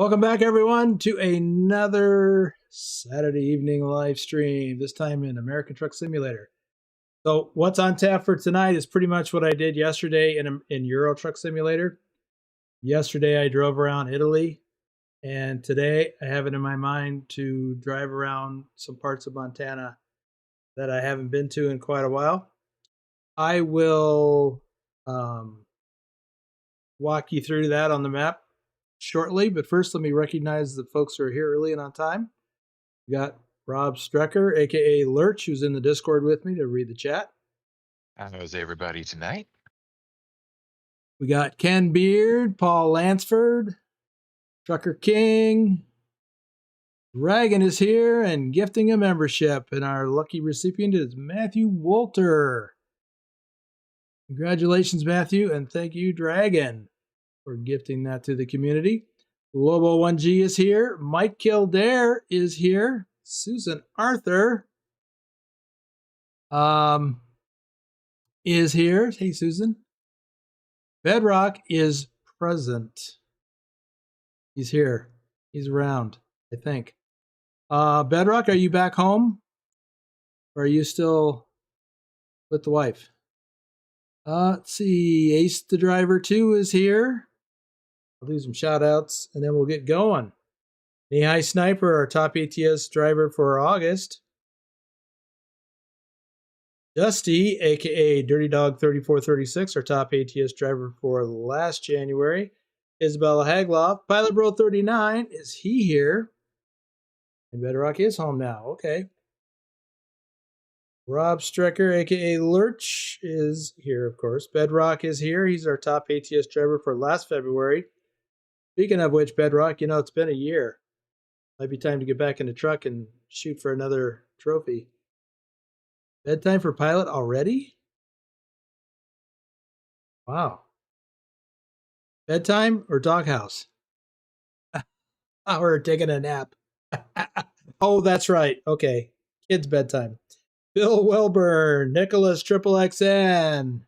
Welcome back, everyone, to another Saturday evening live stream, this time in American Truck Simulator. So what's on tap for tonight is pretty much what I did yesterday in Euro Truck Simulator. Yesterday, I drove around Italy, and today I have it in my mind to drive around some parts of Montana that I haven't been to in quite a while. I will walk you through that on the map shortly, but first let me recognize the folks who are here early and on time. We got Rob Strecker, aka Lurch, who's in the Discord with me to read the chat. How's everybody tonight? We got Ken Beard, Paul Lansford, Trucker King. Dragon is here and gifting a membership, and our lucky recipient is Matthew Wolter. Congratulations, Matthew, and thank you, Dragon, for gifting that to the community. Lobo1G is here. Mike Kildare is here. Susan Arthur is here. Hey, Susan. Bedrock is present. He's here. He's around, I think. Bedrock, are you back home? Or are you still with the wife? Let's see. Ace the Driver 2 is here. I'll do some shout outs and then we'll get going. Knee High Sniper, our top ATS driver for August. Dusty, aka Dirty Dog 3436, our top ATS driver for last January. Isabella Hagloff, Pilot Bro 39, is he here? And Bedrock is home now. Okay. Rob Strecker, aka Lurch, is here, of course. Bedrock is here. He's our top ATS driver for last February. Speaking of which, Bedrock, it's been a year. Might be time to get back in the truck and shoot for another trophy. Bedtime for Pilot already? Wow. Bedtime or doghouse? Or taking a nap. Oh, that's right. Okay. Kids' bedtime. Bill Wilburn, Nicholas Triple XN,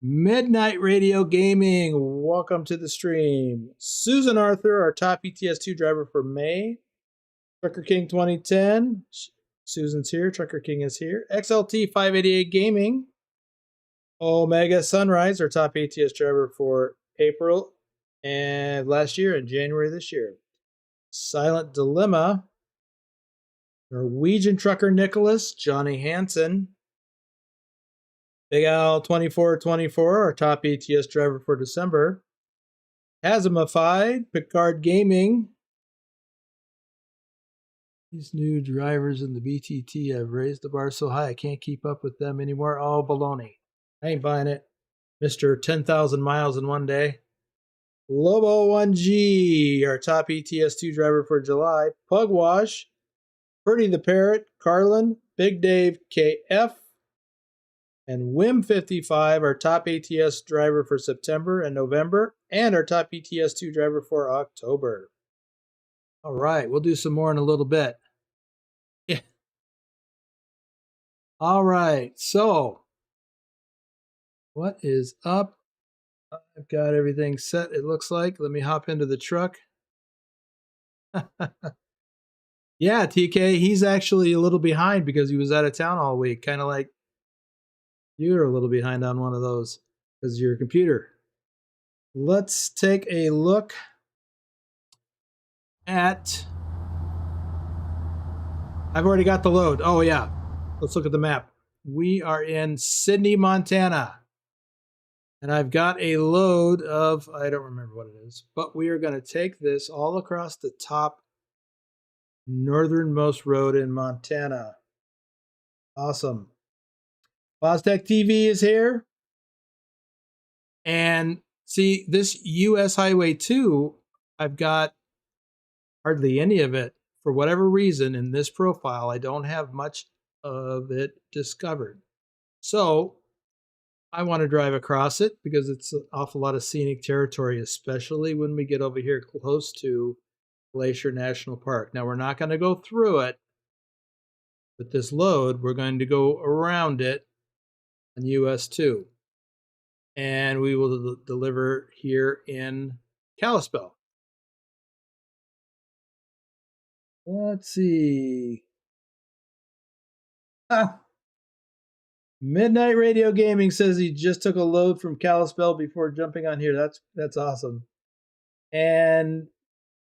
Midnight Radio Gaming, welcome to the stream. Susan Arthur, our top ETS2 driver for May. Trucker King 2010, Susan's here. Trucker King is here. XLT 588 Gaming. Omega Sunrise, our top ATS driver for April and last year and January this year. Silent Dilemma. Norwegian Trucker Nicholas, Johnny Hansen. Big Al 2424, our top ATS driver for December. Hasmified, Picard Gaming. These new drivers in the BTT have raised the bar so high I can't keep up with them anymore. Oh, baloney. I ain't buying it. Mr. 10,000 miles in one day. Lobo1G, our top ETS2 driver for July. Pugwash, Purdy the Parrot, Carlin, Big Dave KF, and Wim55, our top ATS driver for September and November, and our top ETS2 driver for October. All right, we'll do some more in a little bit. Yeah. All right, so what is up? I've got everything set, it looks like. Let me hop into the truck. Yeah, TK, he's actually a little behind because he was out of town all week. Kind of like you're a little behind on one of those because of your computer. Let's take a look at... I've already got the load. Oh, yeah. Let's look at the map. We are in Sydney, Montana. And I've got a load of... I don't remember what it is. But we are going to take this all across the top northernmost road in Montana. Awesome. Boztech TV is here. And see, this US Highway 2, I've got hardly any of it. For whatever reason, in this profile, I don't have much of it discovered. So I want to drive across it because it's an awful lot of scenic territory, especially when we get over here close to Glacier National Park. Now, we're not going to go through it with this load. We're going to go around it on US 2. And we will deliver here in Kalispell. Let's see. Ah, Midnight Radio Gaming says he just took a load from Kalispell before jumping on here. That's awesome. And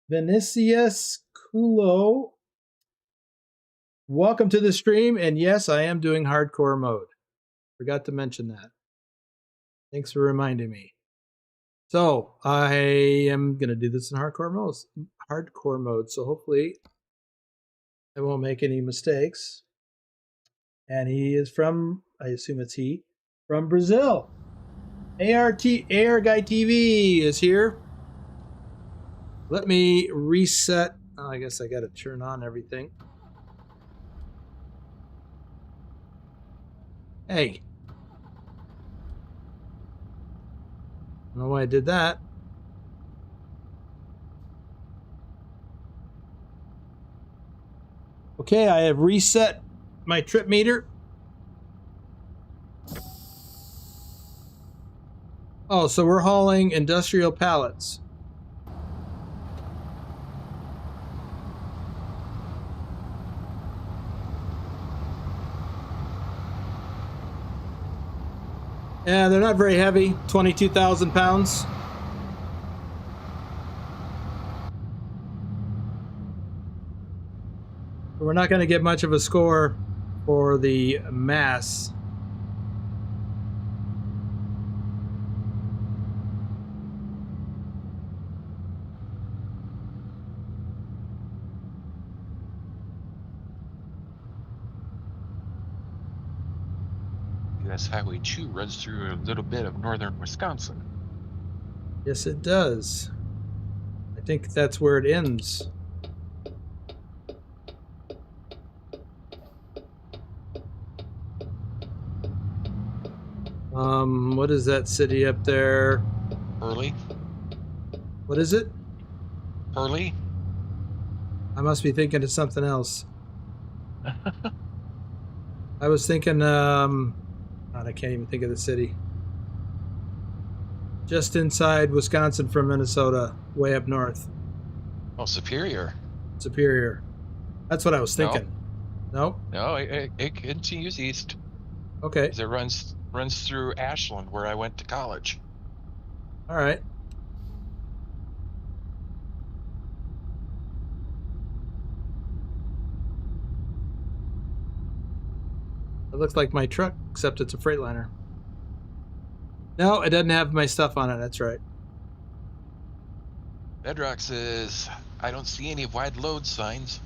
Vinicius Kulo, welcome to the stream. And yes, I am doing hardcore mode. Forgot to mention that. Thanks for reminding me. So I am gonna do this in hardcore mode. So hopefully I won't make any mistakes. And he is from, I assume it's he, from Brazil. AR Guy TV is here. Let me reset. Oh, I guess I got to turn on everything. Hey. I don't know why I did that. Okay, I have reset my trip meter. Oh, so we're hauling industrial pallets. Yeah, they're not very heavy, 22,000 pounds. We're not going to get much of a score for the mass. US Highway 2 runs through a little bit of northern Wisconsin. Yes, it does. I think that's where it ends. What is that city up there? Hurley? What is it? Hurley? I must be thinking of something else. I was thinking, God, I can't even think of the city. Just inside Wisconsin from Minnesota, way up north. Oh, Superior. Superior. That's what I was thinking. No? No, it continues east. Okay. It runs through Ashland, where I went to college. All right. It looks like my truck, except it's a Freightliner. No, it doesn't have my stuff on it. That's right. Bedrock says, I don't see any wide load signs.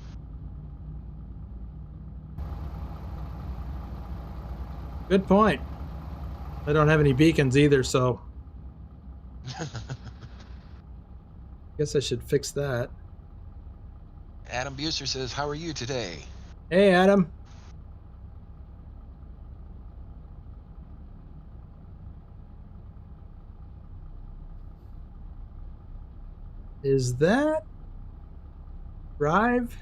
Good point. I don't have any beacons either, so guess I should fix that. Adam Buser says, how are you today? Hey, Adam. Is that Drive?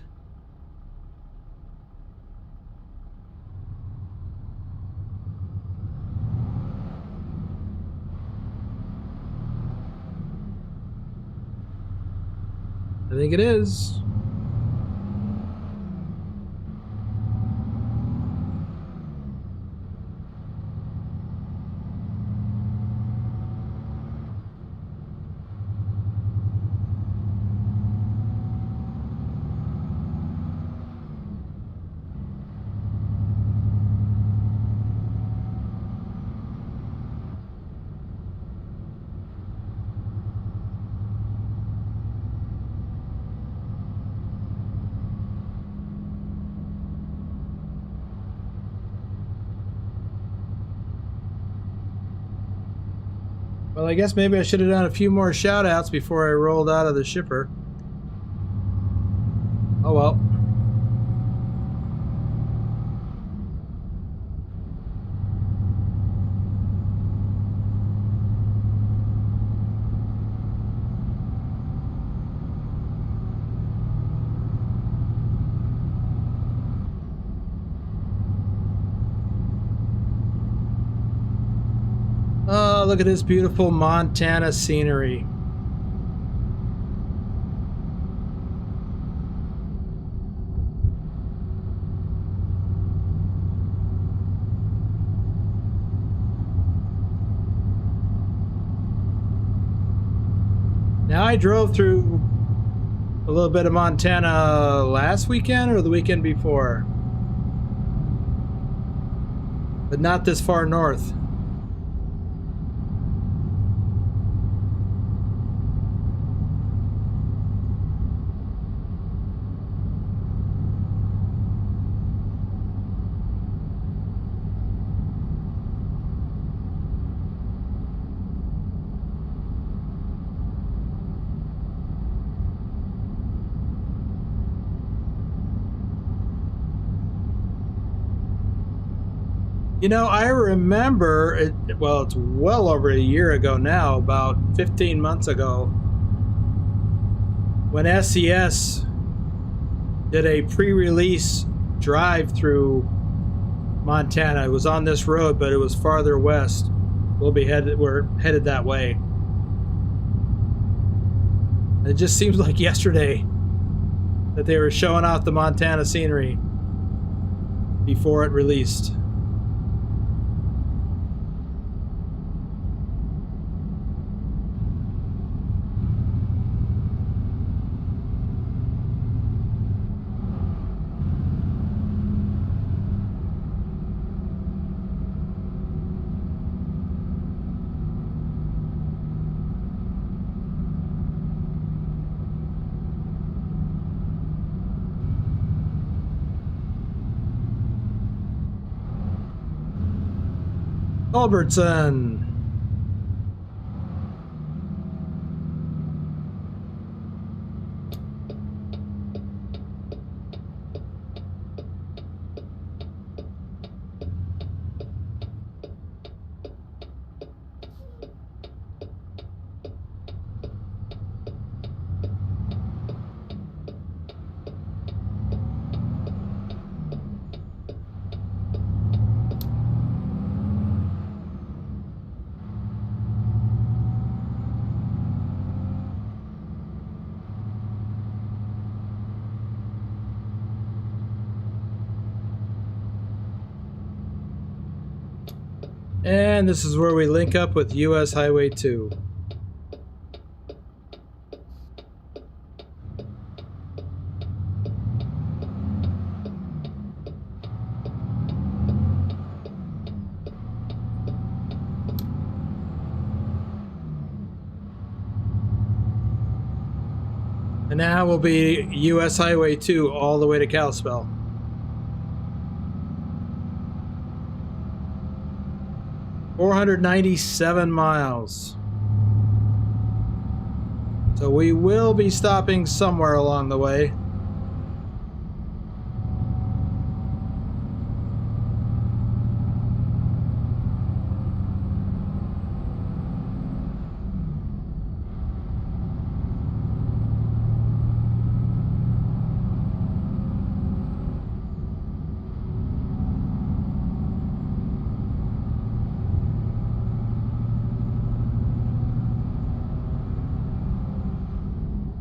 I think it is. Well, I guess maybe I should have done a few more shout outs before I rolled out of the shipper. Oh well. Oh, look at this beautiful Montana scenery. Now, I drove through a little bit of Montana last weekend or the weekend before, but not this far north. You know, I remember it, well, it's well over a year ago now, about 15 months ago, when SES did a pre-release drive through Montana. It was on this road, but it was farther west. We're headed that way. It just seems like yesterday that they were showing off the Montana scenery before it released. Culbertson. And this is where we link up with US Highway 2. And now will be US Highway 2 all the way to Kalispell. $497 miles. So we will be stopping somewhere along the way.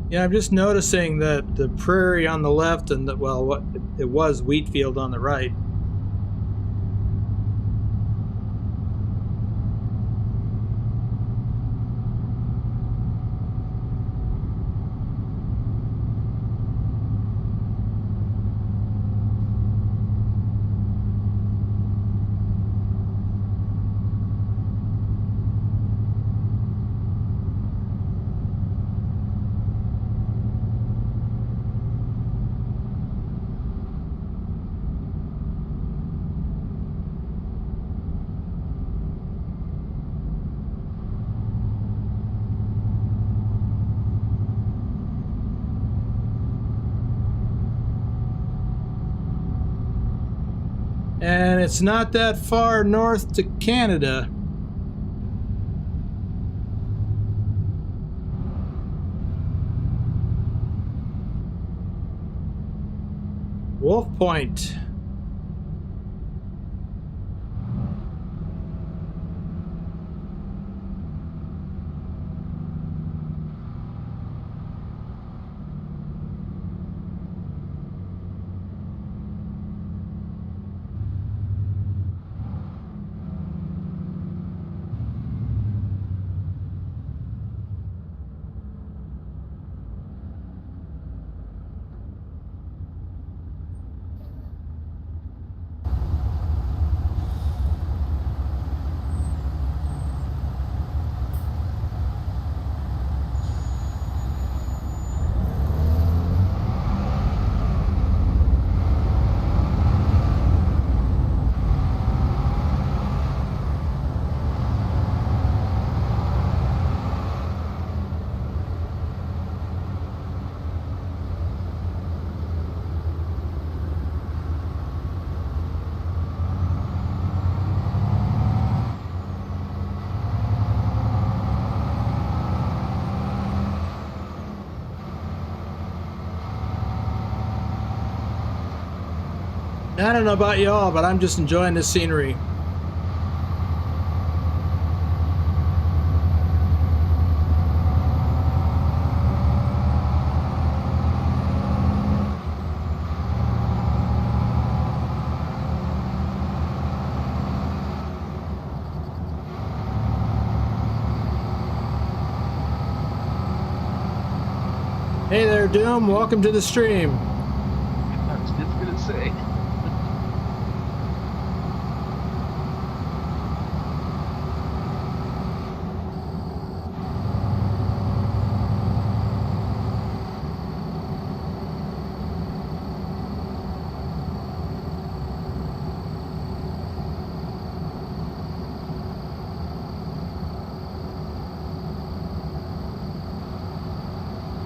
Yeah, I'm just noticing that the prairie on the left and the, well, what it was wheat field on the right. And it's not that far north to Canada. Wolf Point. I don't know about y'all, but I'm just enjoying this scenery. Hey there, Doom. Welcome to the stream. I was just gonna say.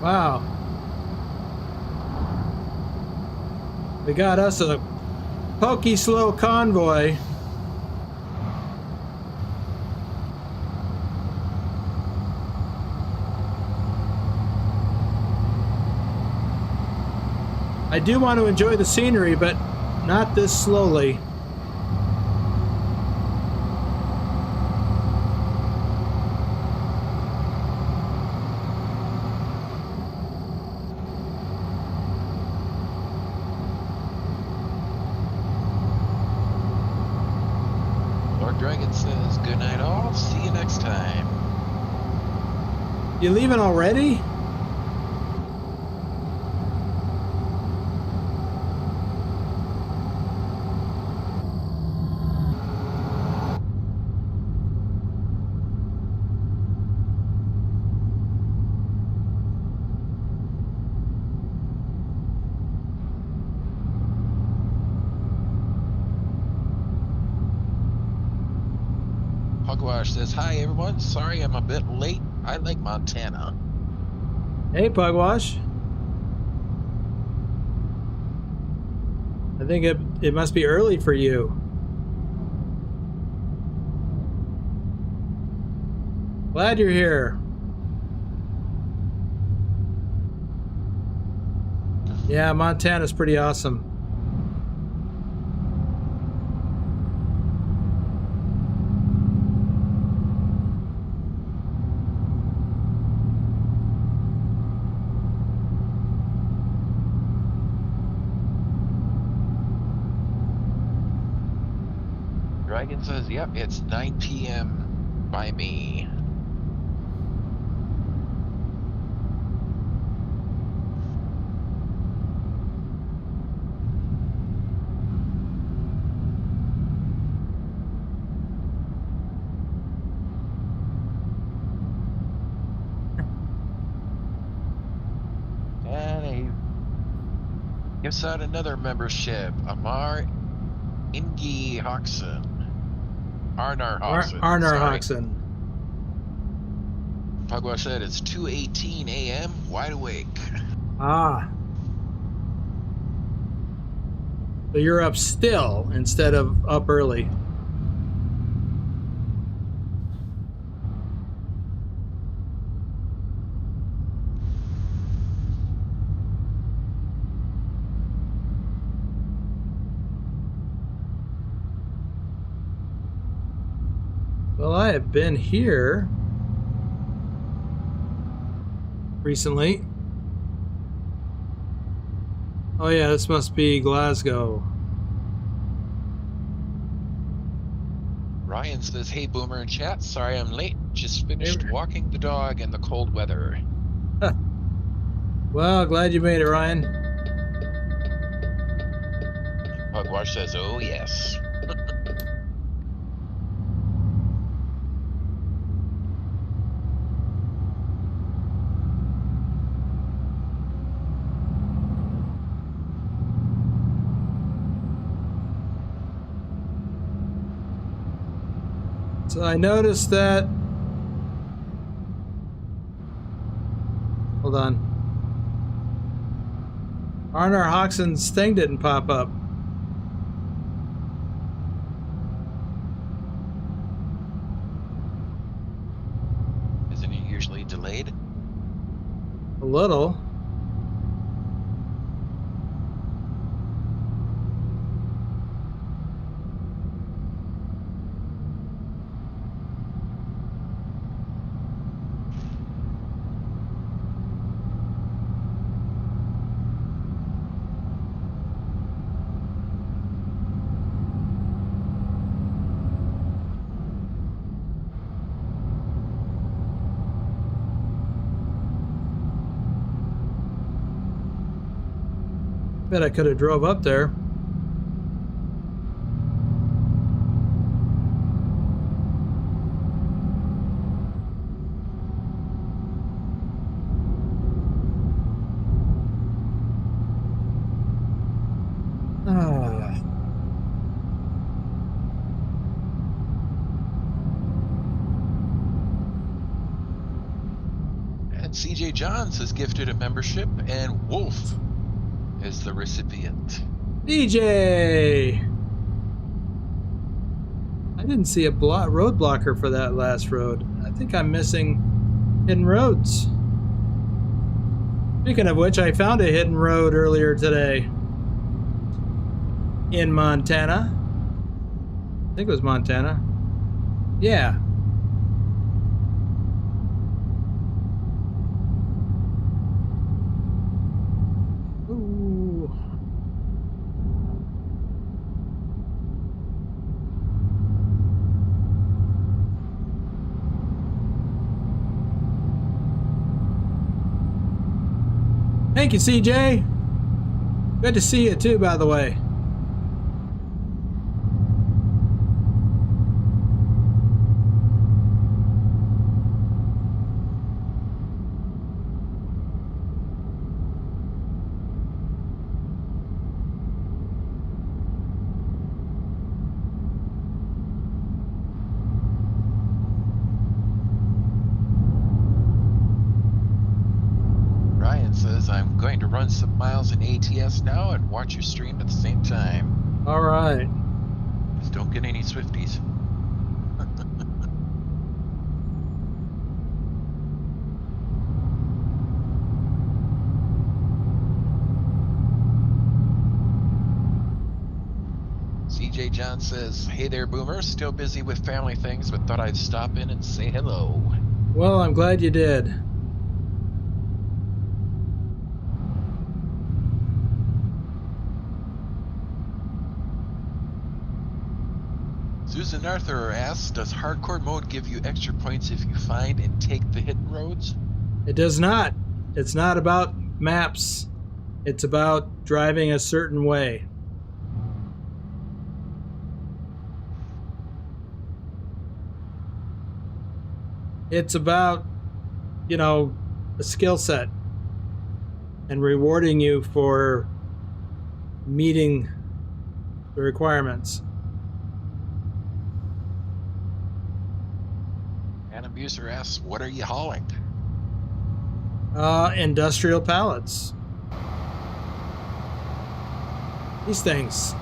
Wow. We got us a pokey slow convoy. I do want to enjoy the scenery, but not this slowly. Dragon says, good night all, see you next time. You leaving already? Pugwash says, hi everyone, sorry I'm a bit late. I like Montana. Hey, Pugwash. I think it must be early for you. Glad you're here. Yeah, Montana's pretty awesome. Dragon says, yep, it's 9 p.m. by me. And he gives out another membership, Amar Ingi Hoxson. Arnar Hoxson. Arnar sorry. Hoxson. Pugwash said it's 2:18 a.m. wide awake. Ah. So you're up still instead of up early. Well, I have been here recently. Oh yeah, this must be Glasgow. Ryan says, hey Boomer in chat, sorry I'm late. Just finished walking the dog in the cold weather. Huh. Well, glad you made it, Ryan. Pugwash says, oh yes. So I noticed that. Hold on. Arnar Hoxson's thing didn't pop up. Isn't it usually delayed? A little. Bet I could have drove up there. Ah. And CJ Johns has gifted a membership, and Wolf is the recipient. DJ! I didn't see a road blocker for that last road. I think I'm missing hidden roads. Speaking of which, I found a hidden road earlier today in Montana. I think it was Montana. Yeah. Ooh. Thank you, CJ. Good to see you too, by the way. Ryan says, I'm going to run some miles in ATS now and watch your stream at the same time. All right. Just don't get any Swifties. CJ John says, hey there, Boomer. Still busy with family things, but thought I'd stop in and say hello. Well, I'm glad you did. Susan Arthur asks, does hardcore mode give you extra points if you find and take the hidden roads? It does not. It's not about maps. It's about driving a certain way. It's about, you know, a skill set and rewarding you for meeting the requirements. And Abuser asks, what are you hauling? Industrial pallets. These things.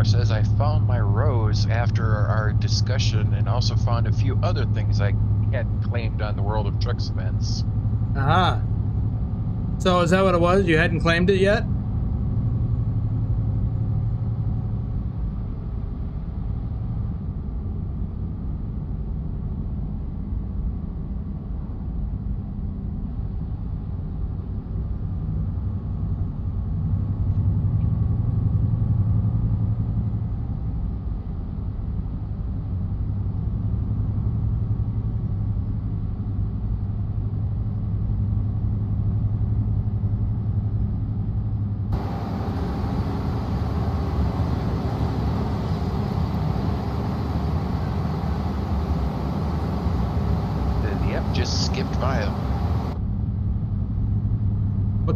Says, I found my rose after our discussion and also found a few other things I hadn't claimed on the World of Trucks events. Aha. So is that what it was? You hadn't claimed it yet?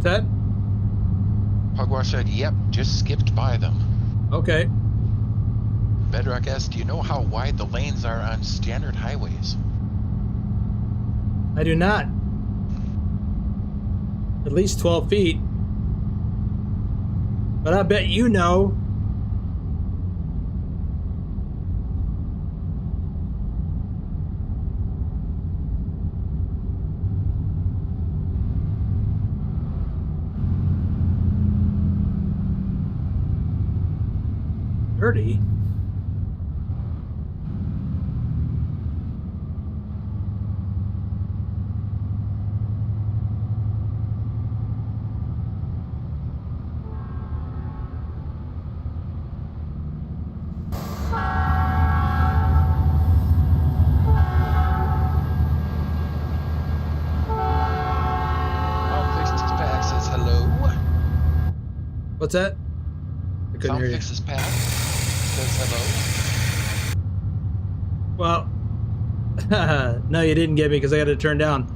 that? Pugwash said, yep, just skipped by them. Okay. Bedrock asks, do you know how wide the lanes are on standard highways? I do not. At least 12 feet. But I bet you know. Dirty. Says hello. What's that? I couldn't hear you. Fixes Pack says hello. Well, no, you didn't get me because I got to turn down.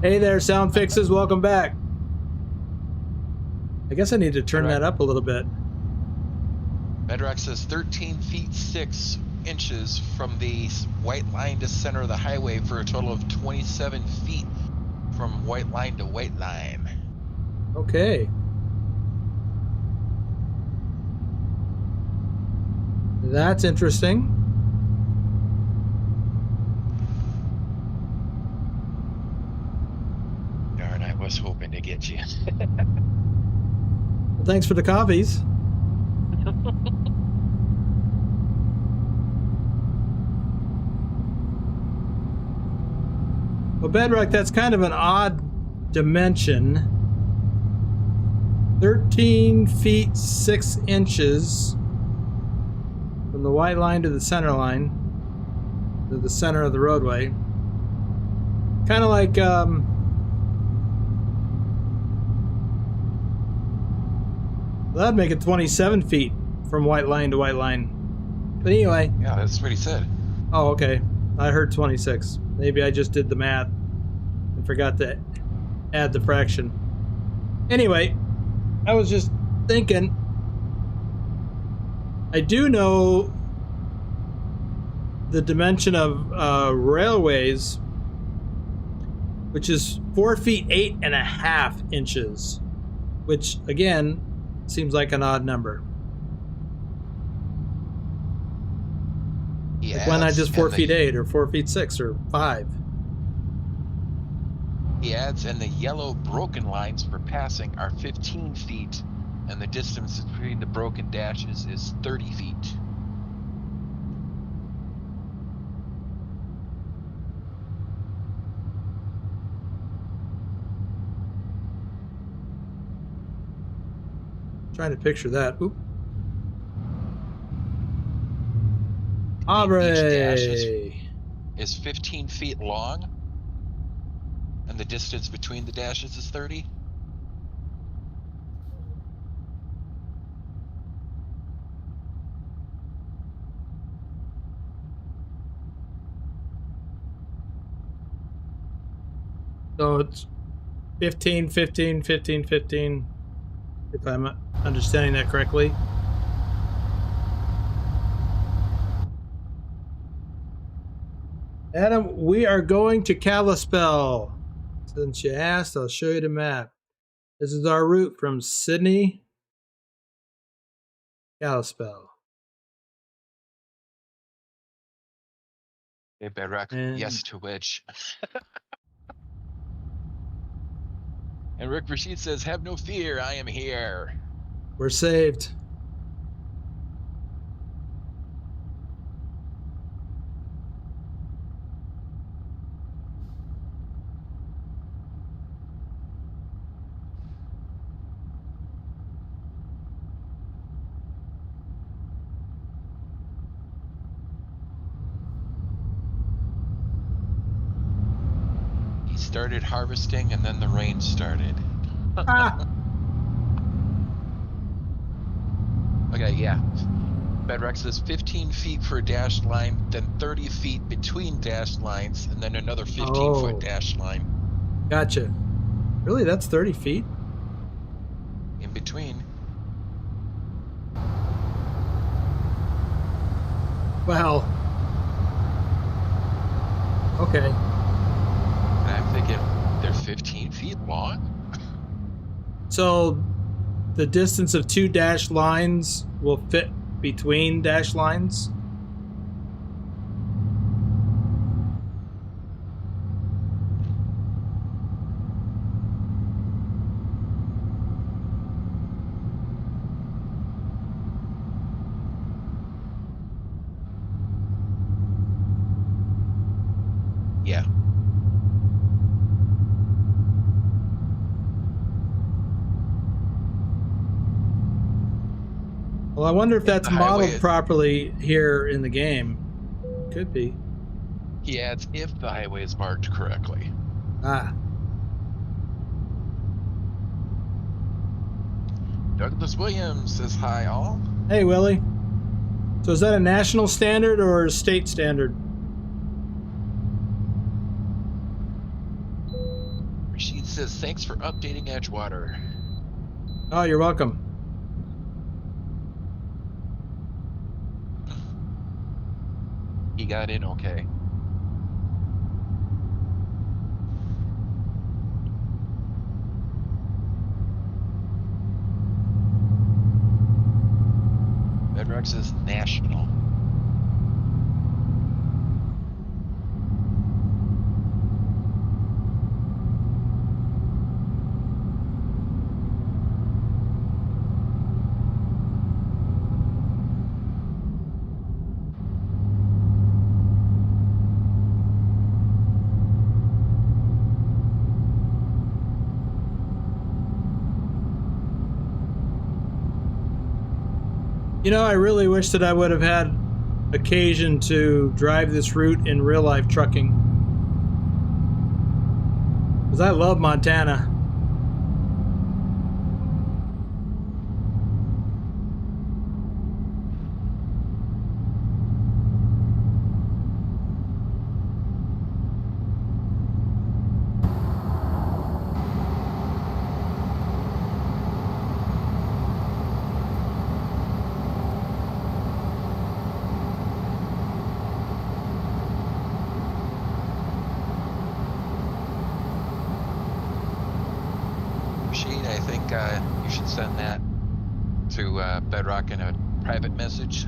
Hey there, Sound Fixes. Welcome back. I guess I need to turn that up a little bit. Bedrock says 13 feet 6 inches from the white line to center of the highway for a total of 27 feet from white line to white line. Okay. That's interesting. Darn, I was hoping to get you. Well, thanks for the coffees. Well, Bedrock, that's kind of an odd dimension. 13 feet 6 inches from the white line to the center line, to the center of the roadway. Kind of like, that'd make it 27 feet from white line to white line. But anyway. Yeah, that's what he said. Oh, okay. I heard 26. Maybe I just did the math and forgot to add the fraction. Anyway, I was just thinking, I do know the dimension of railways, which is 4 feet 8.5 inches, which again seems like an odd number. Like why not just 4 feet 8 or 4 feet 6 or 5? He adds, and the yellow broken lines for passing are 15 feet, and the distance between the broken dashes is 30 feet. Trying to picture that. Oop. Aubrey. Each dash is 15 feet long, and the distance between the dashes is 30. So it's 15, 15, 15, 15, if I'm understanding that correctly. Adam, we are going to Kalispell. Since you asked, I'll show you the map. This is our route from Sydney, Kalispell. Hey, Bedrock, yes to which. And Rick Rashid says, have no fear, I am here. We're saved. He started harvesting and then the rain started. Okay, yeah. Bedrock says 15 feet for a dashed line, then 30 feet between dashed lines, and then another 15-foot dashed line. Gotcha. Really, that's 30 feet? between. Well, okay. And I'm thinking they're 15 feet long? So the distance of 2 dashed lines will fit between dashed lines? Yeah. Well, I wonder if that's the highway modeled properly here in the game. Could be. He adds, if the highway is marked correctly. Ah. Douglas Williams says hi, all. Hey, Willie. So is that a national standard or a state standard? Rashid says, thanks for updating Edgewater. Oh, you're welcome. He got in okay. Bedrock says national. You know, I really wish that I would have had occasion to drive this route in real life trucking. Because I love Montana. Rashid, I think you should send that to Bedrock in a private message.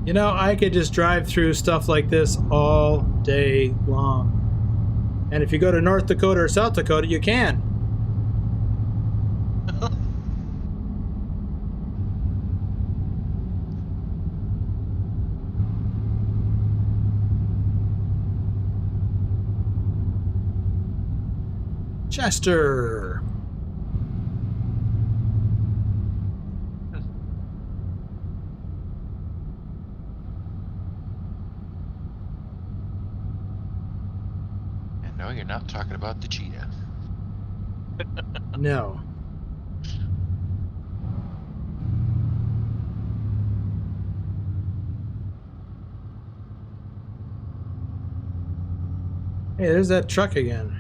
You know, I could just drive through stuff like this all day long. And if you go to North Dakota or South Dakota, you can. Chester. And no, you're not talking about the cheetah. No. Hey, there's that truck again.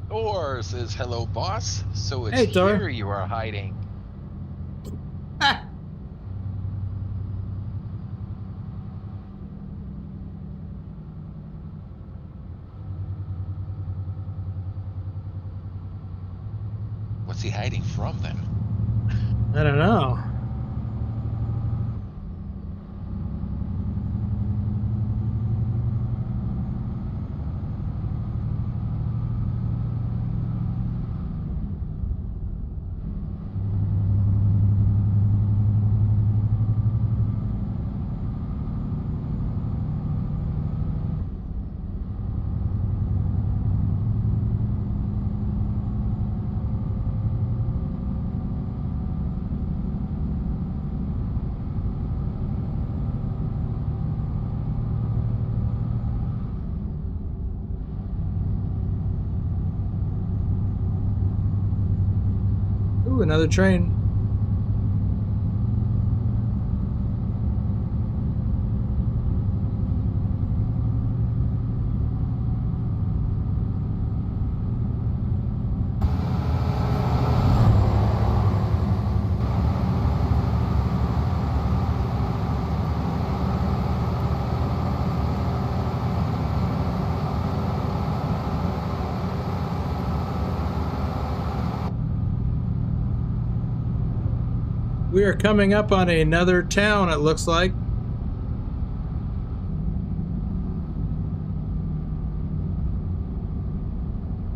Thor says, hello, boss. So it's Hey, Thor. here you are hiding. Ah. What's he hiding from then? I don't know. another train. We are coming up on another town, it looks like.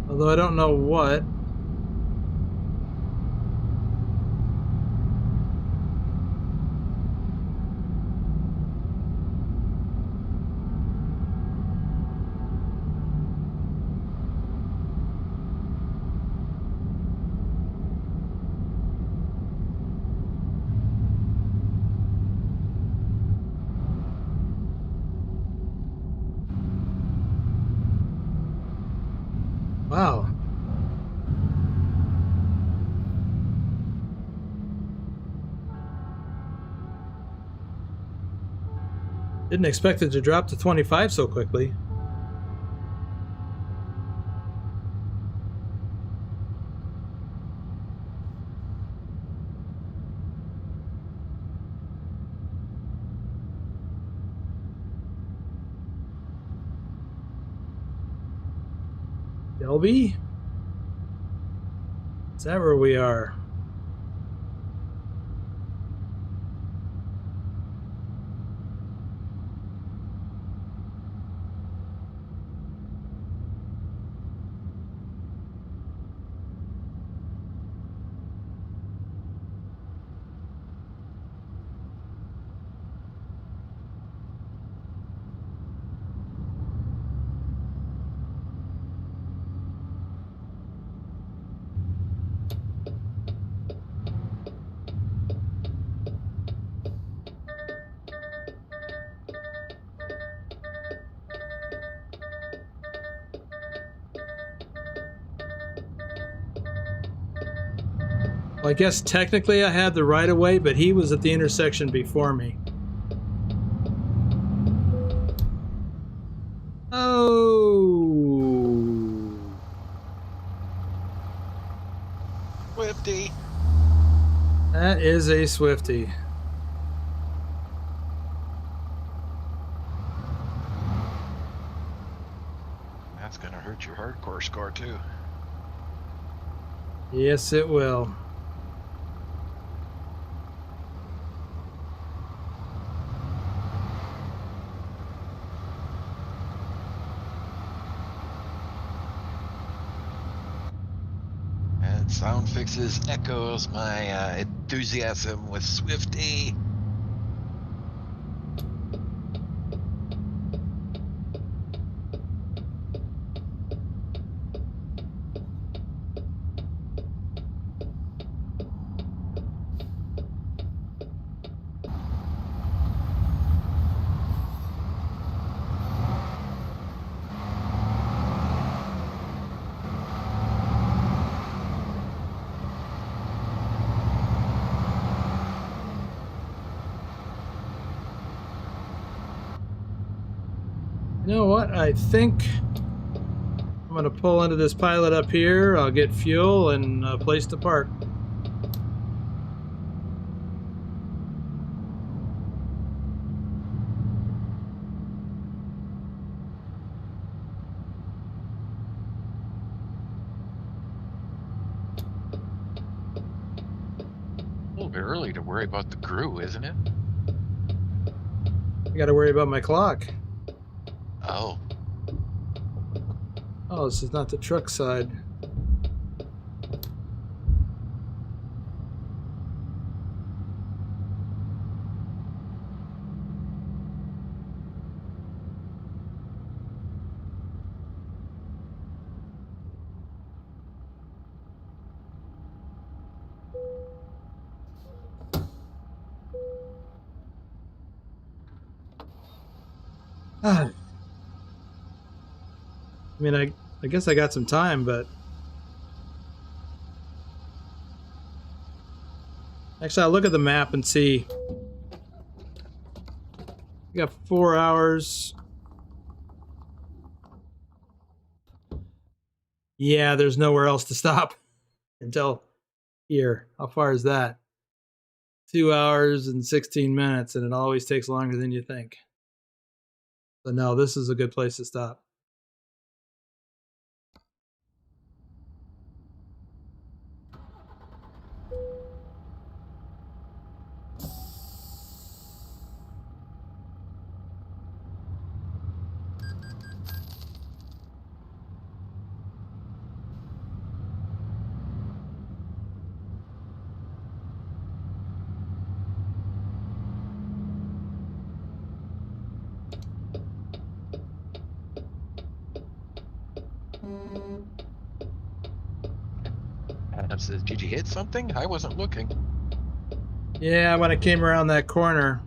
Although I don't know what. Wow. Didn't expect it to drop to 25 so quickly. Delby? Is that where we are? Well, I guess technically I had the right of way, but he was at the intersection before me. Oh. Swifty. That is a Swifty. That's gonna hurt your hardcore score too. Yes, it will. And Sound Fixes echoes my enthusiasm with Swifty. You know what? I think I'm going to pull into this pilot up here. I'll get fuel and a place to park. A little bit early to worry about the GRU, isn't it? I got to worry about my clock. Oh. Oh, this is not the truck side. Ah. I mean, I guess I got some time, but Actually, I'll look at the map and see. We got 4 hours. Yeah, there's nowhere else to stop until here. How far is that? 2 hours and 16 minutes, and it always takes longer than you think. So no, this is a good place to stop. Adam says, "Did you hit something? I wasn't looking." Yeah, when I came around that corner,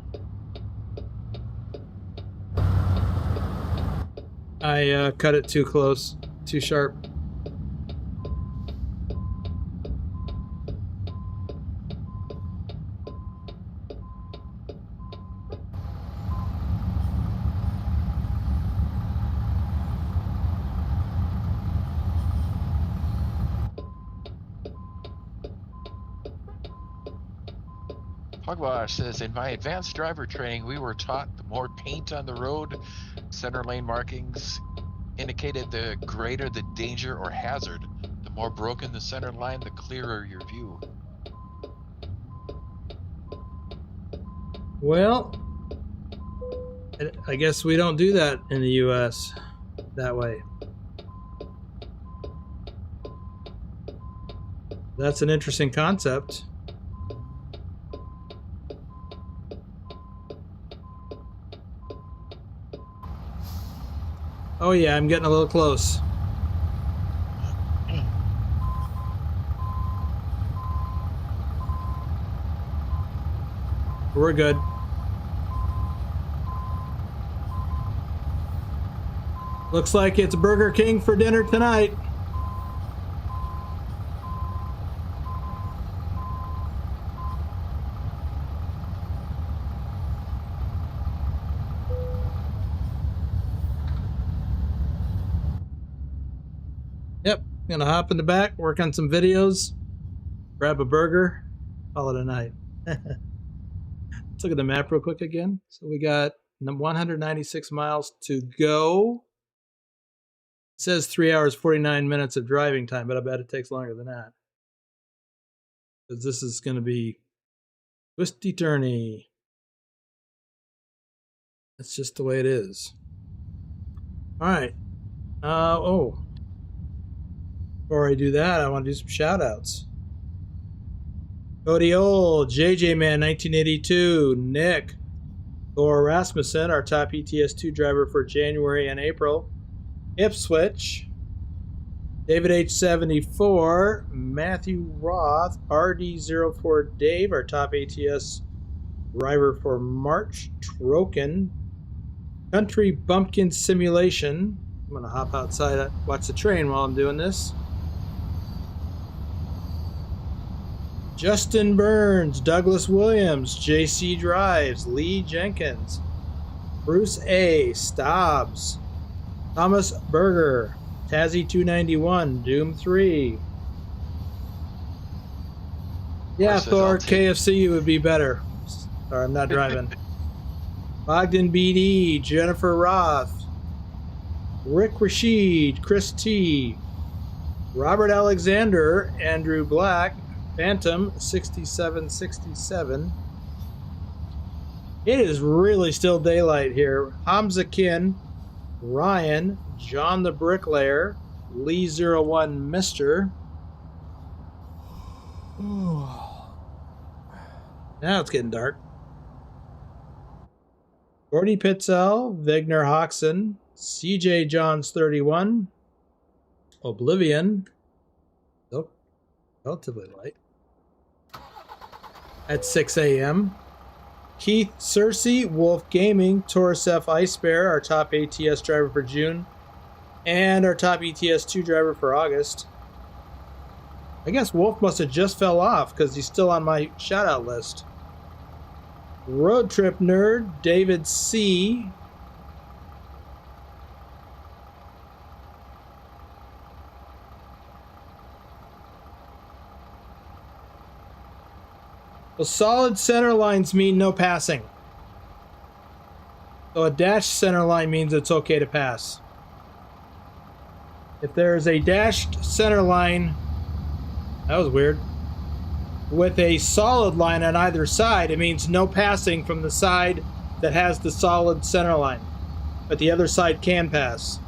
I cut it too close, too sharp. Hogwash says, "In my advanced driver training, we were taught the more paint on the road, center lane markings indicated the greater the danger or hazard. The more broken the center line, the clearer your view." Well, I guess we don't do that in the US that way. That's an interesting concept. Oh yeah, I'm getting a little close. We're good. Looks like it's Burger King for dinner tonight. Yep, gonna hop in the back, work on some videos, grab a burger, call it a night. Let's look at the map real quick again. So we got 196 miles to go. It says 3 hours, 49 minutes of driving time, but I bet it takes longer than that. Because this is going to be twisty turny. That's just the way it is. All right. Before I do that, I want to do some shout outs. Cody Old, JJ Man 1982, Nick, Thor Rasmussen, our top ETS2 driver for January and April, Ipswich, David H74, Matthew Roth, RD04 Dave, our top ATS driver for March, Troken, Country Bumpkin Simulation. I'm going to hop outside, watch the train while I'm doing this. Justin Burns, Douglas Williams, JC Drives, Lee Jenkins, Bruce A, Stobbs, Thomas Berger, Tazzy 291, Doom 3. Yeah, Thor, KFC would be better. Sorry, I'm not driving. Bogdan BD, Jennifer Roth, Rick Rashid, Chris T, Robert Alexander, Andrew Black, Phantom 6767. It is really still daylight here. Hamza Kin, Ryan, John the Bricklayer, Lee01 Mister. Now it's getting dark. Gordy Pitzel, Vigner Hoxton, CJ Johns 31, Oblivion, still relatively light, at 6 a.m. Keith Cersei, Wolf Gaming, Taurus F Ice Bear, our top ATS driver for June, and our top ETS2 driver for August. I guess Wolf must have just fell off because he's still on my shout-out list. Road Trip Nerd, David C. Well, solid center lines mean no passing. So a dashed center line means it's okay to pass. If there's a dashed center line, that was weird, with a solid line on either side, it means no passing from the side that has the solid center line, but the other side can pass.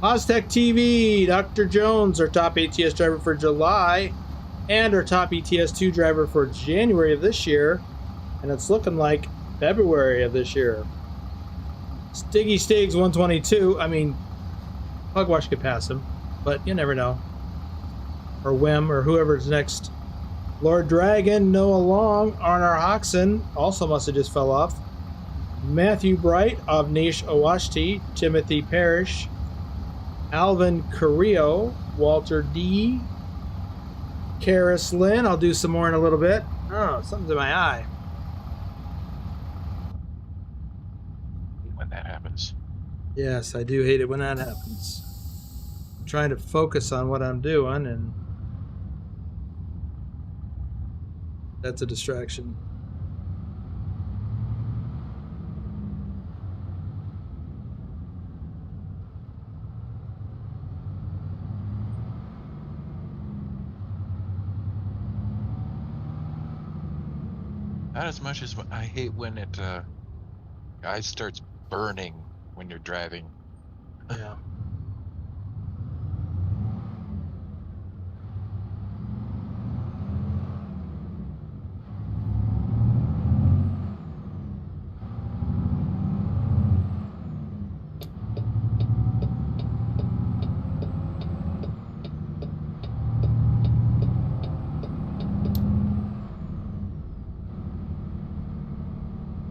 Oztech TV, Dr. Jones, our top ATS driver for July, and our top ETS2 driver for January of this year, and it's looking like February of this year. Stiggy Stigs 122, I mean, Pugwash could pass him, but you never know. Or Wim, or whoever's next. Lord Dragon, Noah Long, Arnar Hoxon, also must have just fell off. Matthew Bright, Avnish Awashti, Timothy Parrish, Alvin Carrillo, Walter D, Karis Lynn, I'll do some more in a little bit. Oh, something's in my eye. When that happens. Yes, I do hate it when that happens. I'm trying to focus on what I'm doing, and that's a distraction. Not as much as I hate when it guys starts burning when you're driving. Yeah.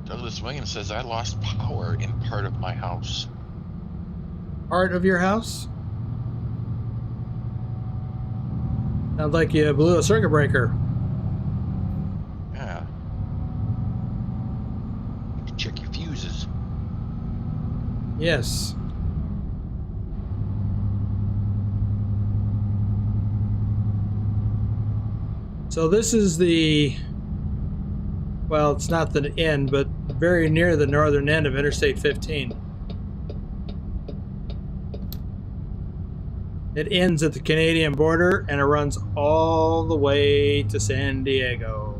Douglas Williams says I lost power in part of my house. Part of your house? Sounds like you blew a circuit breaker. Yeah. Check your fuses. Yes. So this is the, well, it's not the end, but very near the northern end of Interstate 15. It ends at the Canadian border and it runs all the way to San Diego.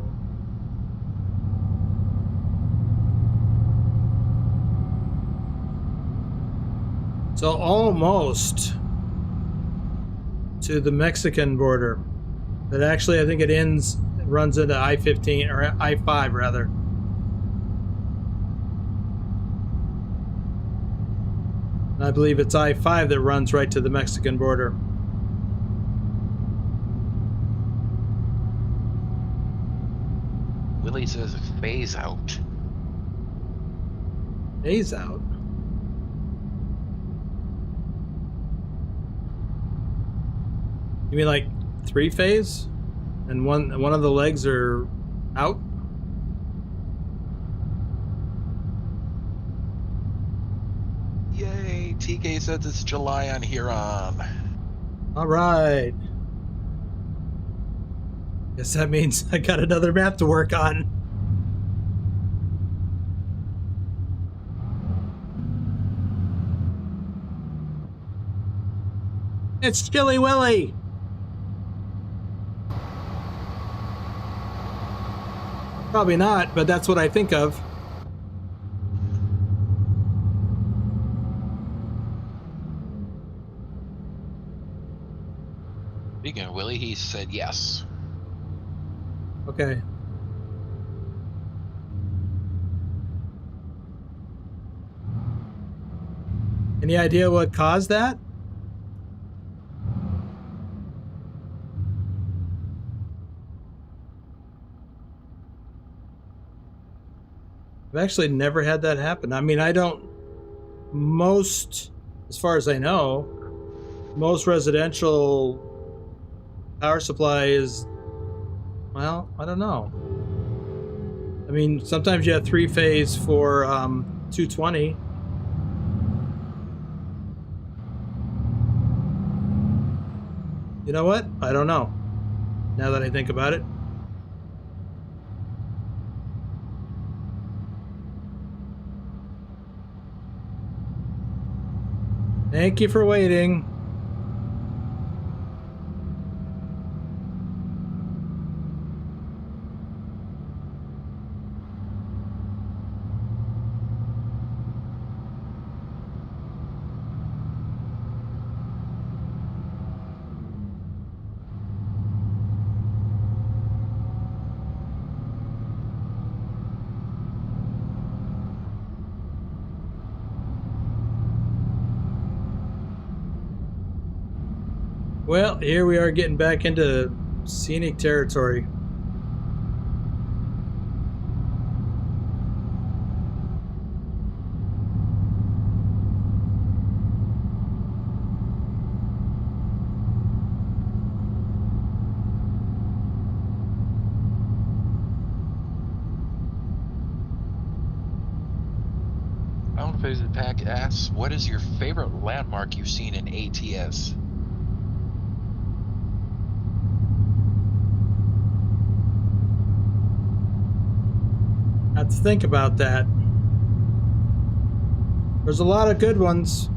So almost to the Mexican border. But actually I think it runs into I-15 or I-5 rather. I believe it's I-5 that runs right to the Mexican border. Willie says phase out. Phase out? You mean like 3-phase? And one of the legs are out? Yay! TK says it's July on Huron. All right. Guess that means I got another map to work on. It's Chilly Willy. Probably not, but that's what I think of. Speaking of Willie, he said yes. Okay. Any idea what caused that? I've actually never had that happen. I mean, as far as I know, most residential power supply is, well, I don't know. I mean, sometimes you have 3-phase for 220. You know what? I don't know. Now that I think about it. Thank you for waiting. Well, here we are getting back into scenic territory. Phase of the Pack asks, what is your favorite landmark you've seen in ATS? I have to think about that. There's a lot of good ones.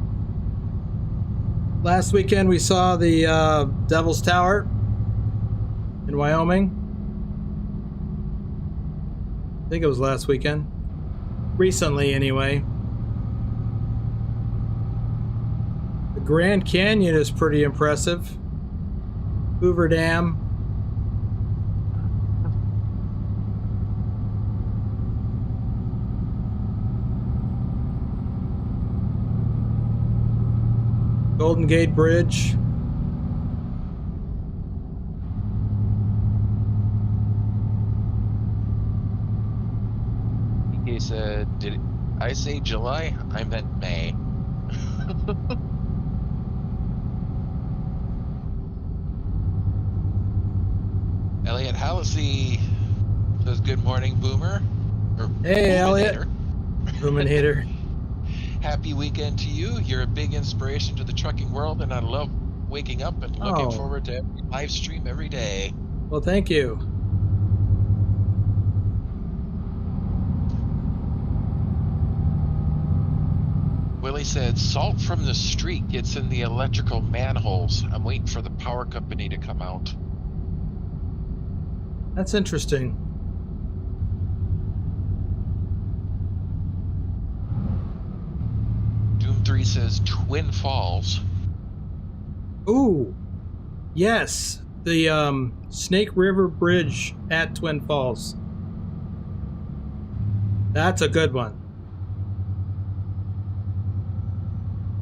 Last weekend we saw the Devil's Tower in Wyoming. I think it was last weekend. Recently, anyway. The Grand Canyon is pretty impressive. Hoover Dam. Golden Gate Bridge. He said, did I say July? I meant May. Elliot Halsey says, good morning, Boomer. Or Hey, Elliot. Ruminator. Happy weekend to you. You're a big inspiration to the trucking world, and I love waking up and looking forward to every live stream every day. Well, thank you. Willie said, salt from the street gets in the electrical manholes. I'm waiting for the power company to come out. That's interesting. Doom 3 says Twin Falls. Ooh, yes. The Snake River Bridge at Twin Falls. That's a good one.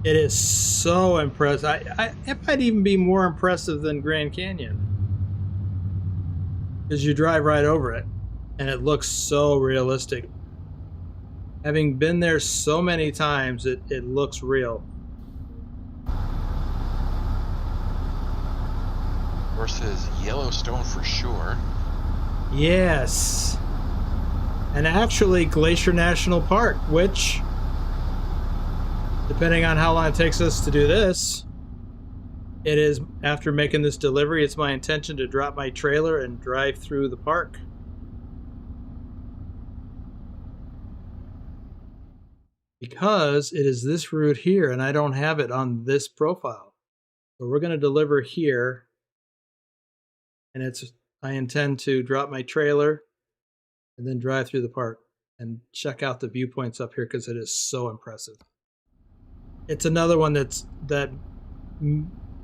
It is so impressive. It might even be more impressive than Grand Canyon. Because you drive right over it, and it looks so realistic. Having been there so many times, it looks real. Versus Yellowstone for sure. Yes. And actually, Glacier National Park, which, depending on how long it takes us to do this, it is, after making this delivery, it's my intention to drop my trailer and drive through the park. Because it is this route here, and I don't have it on this profile. So we're going to deliver here, and I intend to drop my trailer and then drive through the park and check out the viewpoints up here because it is so impressive. It's another one that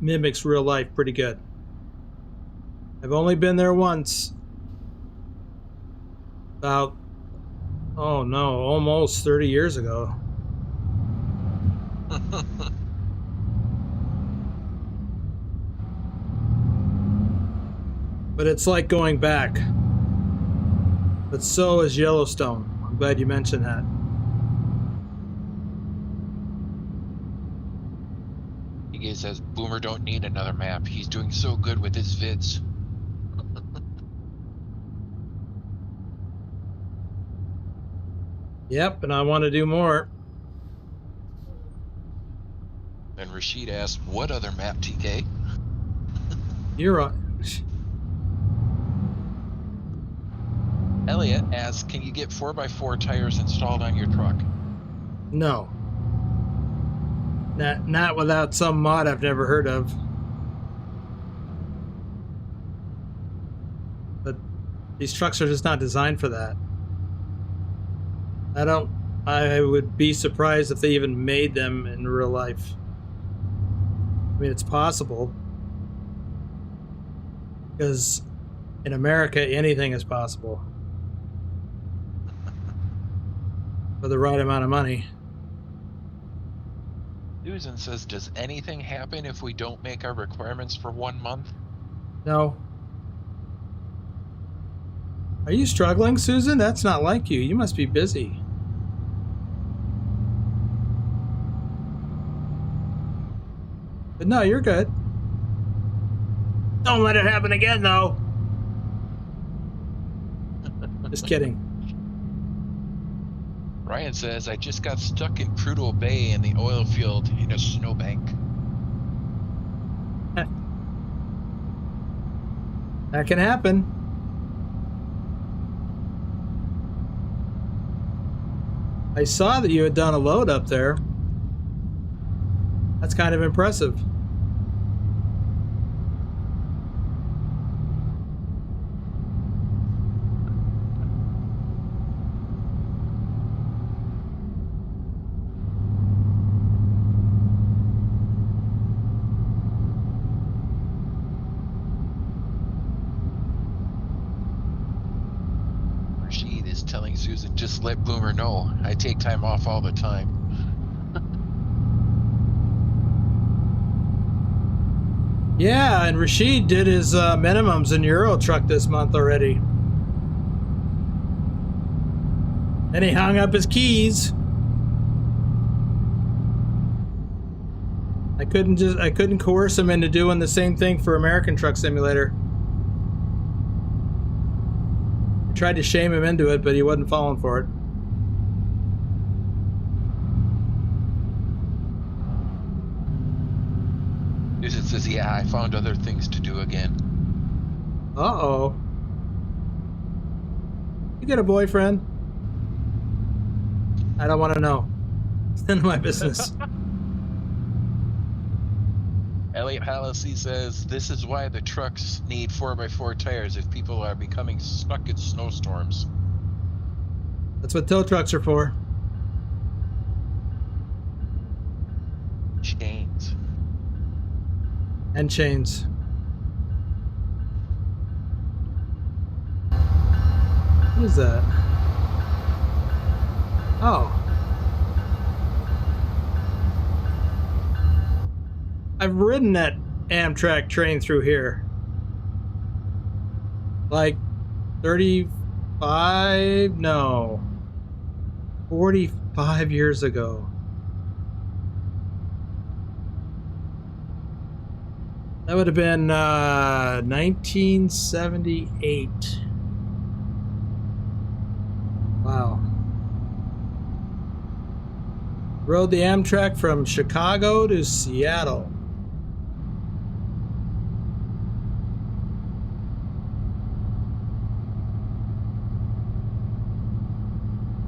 mimics real life pretty good. I've only been there once. About, oh no, almost 30 years ago. But it's like going back. But so is Yellowstone. I'm glad you mentioned that. He He says, Boomer don't need another map. He's doing so good with his vids. Yep, and I want to do more. And Rashid asks, what other map, TK? You're right. Elliot asks, can you get 4x4 tires installed on your truck? No. Not without some mod I've never heard of. But these trucks are just not designed for that. I would be surprised if they even made them in real life. I mean, it's possible. Because in America, anything is possible. For the right amount of money. Susan says, does anything happen if we don't make our requirements for 1 month? No. Are you struggling, Susan? That's not like you. You must be busy. But no, you're good. Don't let it happen again, though. Just kidding. Ryan says, I just got stuck in Prudhoe Bay in the oil field in a snowbank. That can happen. I saw that you had done a load up there. That's kind of impressive. Rashid is telling Susan, just let Boomer know. I take time off all the time. Yeah, and Rashid did his minimums in Euro Truck this month already. Then he hung up his keys. I couldn't coerce him into doing the same thing for American Truck Simulator. I tried to shame him into it, but he wasn't falling for it. Susan says, yeah, I found other things to do again. Uh-oh. You got a boyfriend? I don't want to know. It's none of my business. Elliot Hallisey says, this is why the trucks need 4x4 tires if people are becoming stuck in snowstorms. That's what tow trucks are for. Chains. And chains. What is that? Oh. I've ridden that Amtrak train through here. Like 35, no. 45 years ago. That would have been 1978. Wow. Rode the Amtrak from Chicago to Seattle.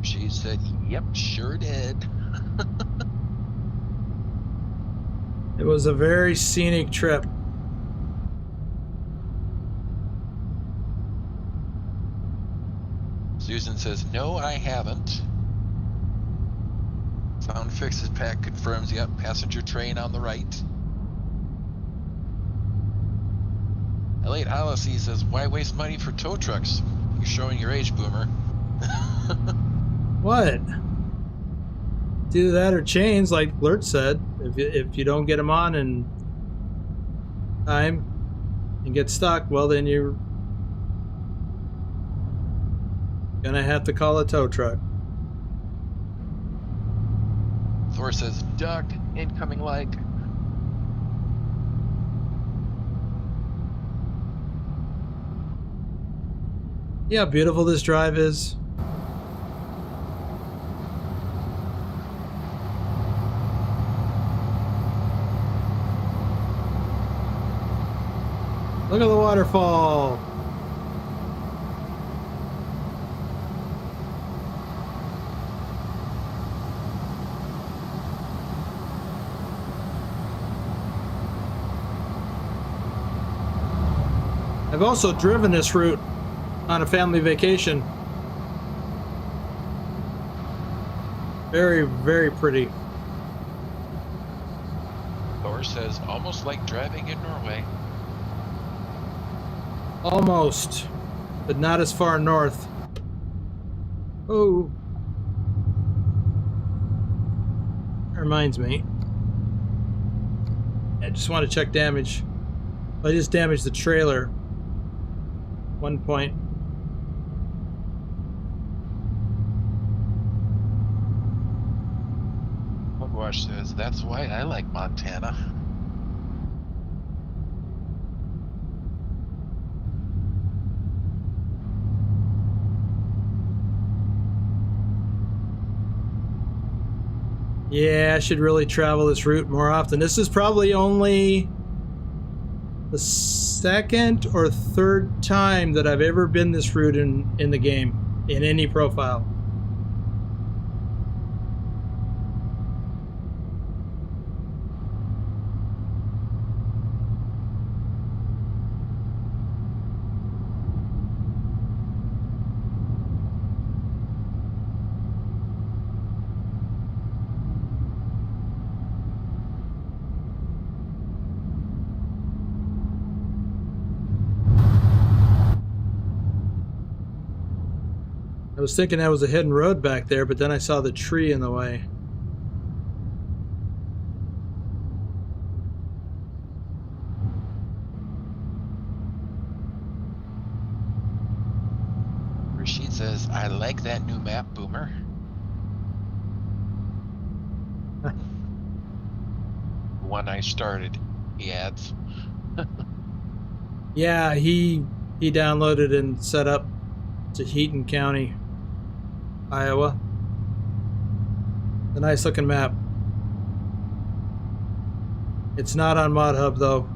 She said, yep, sure did. It was a very scenic trip. Susan says, no, I haven't. Sound Fixes Pack confirms, yep, passenger train on the right. Elliot Hallisey says, why waste money for tow trucks? You're showing your age, Boomer. What? Do that or chains, like Blurt said. If you don't get them on in time and get stuck, well, then you're gonna have to call a tow truck. Thor says, duck, incoming like. Yeah, how beautiful this drive is. Look at the waterfall. I've also driven this route on a family vacation. Very, very pretty. Thor says, almost like driving in Norway. Almost, but not as far north. Oh. Reminds me. I just want to check damage. I just damaged the trailer. 1 point. Mugwash says, that's why I like Montana. Yeah, I should really travel this route more often. This is probably only the second or third time that I've ever been this route in the game, in any profile. I was thinking that was a hidden road back there, but then I saw the tree in the way. Rashid says, I like that new map, Boomer. One I started, he adds. Yeah, he downloaded and set up to Heaton County, Iowa. A nice looking map. It's not on Mod Hub though.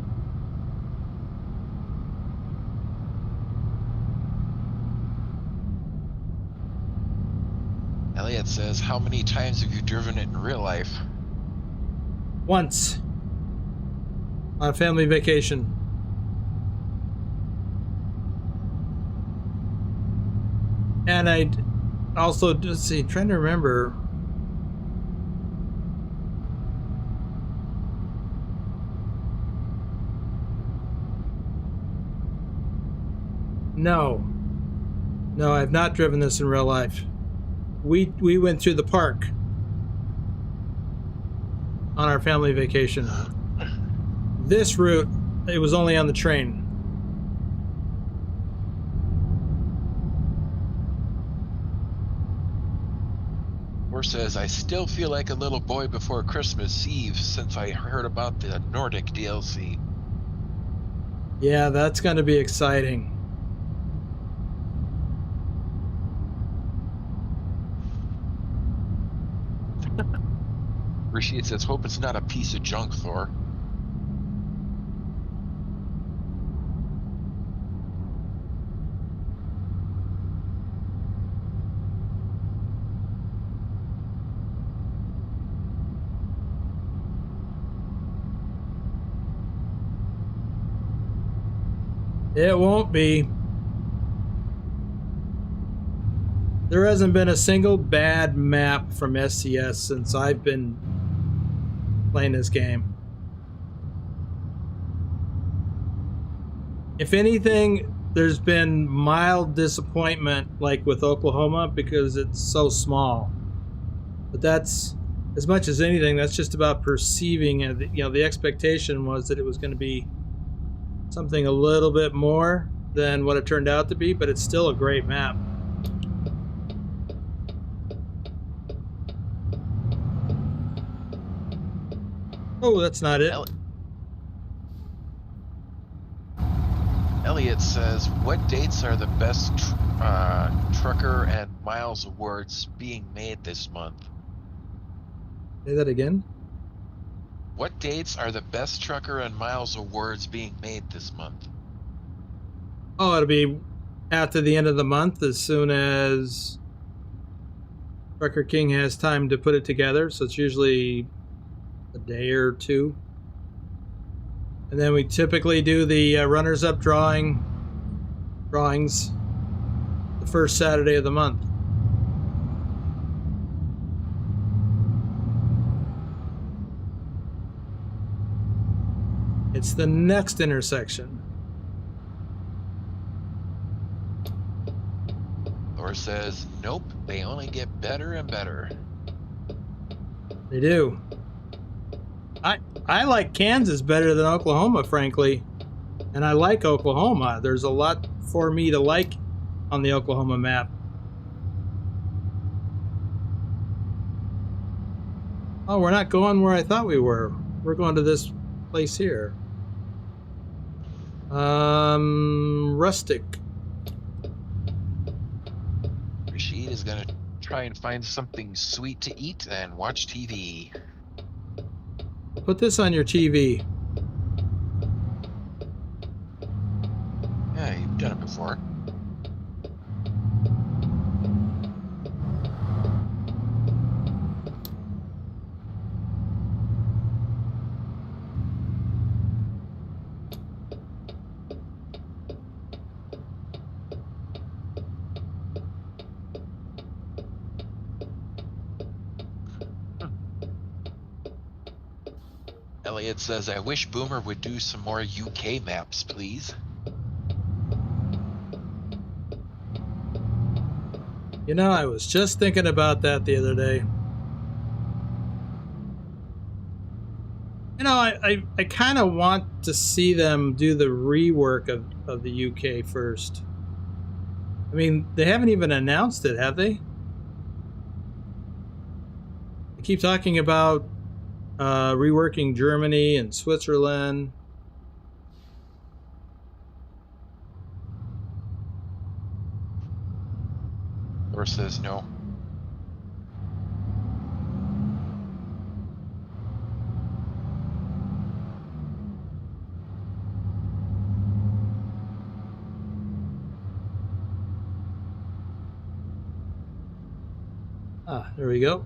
Elliot says, how many times have you driven it in real life? Once. On a family vacation. And I also, let's see, trying to remember. No, I've not driven this in real life. We went through the park on our family vacation. This route, it was only on the train. Or says, I still feel like a little boy before Christmas Eve since I heard about the Nordic DLC. Yeah, that's going to be exciting. Rashid says, hope it's not a piece of junk, Thor. It won't be. There hasn't been a single bad map from SCS since I've been playing this game. If anything, there's been mild disappointment, like with Oklahoma, because it's so small. But that's, as much as anything, that's just about perceiving it. You know, the expectation was that it was going to be something a little bit more than what it turned out to be, but it's still a great map. Oh, that's not it. Elliot says, what dates are the best trucker and miles awards being made this month? Say that again. What dates are the best trucker and miles awards being made this month? Oh, it'll be after the end of the month, as soon as Trucker King has time to put it together. So it's usually a day or two. And then we typically do the runners-up drawings the first Saturday of the month. It's the next intersection. Thor says, nope, they only get better and better. They do. I like Kansas better than Oklahoma, frankly. And I like Oklahoma. There's a lot for me to like on the Oklahoma map. Oh, we're not going where I thought we were. We're going to this place here. Rustic. Rashid is going to try and find something sweet to eat and watch TV. Put this on your TV. Yeah, you've done it before. Elliot says, I wish Boomer would do some more UK maps, please. You know, I was just thinking about that the other day. You know, I kind of want to see them do the rework of the UK first. I mean, they haven't even announced it, have they? They keep talking about reworking Germany and Switzerland. Thor says no. Ah, there we go.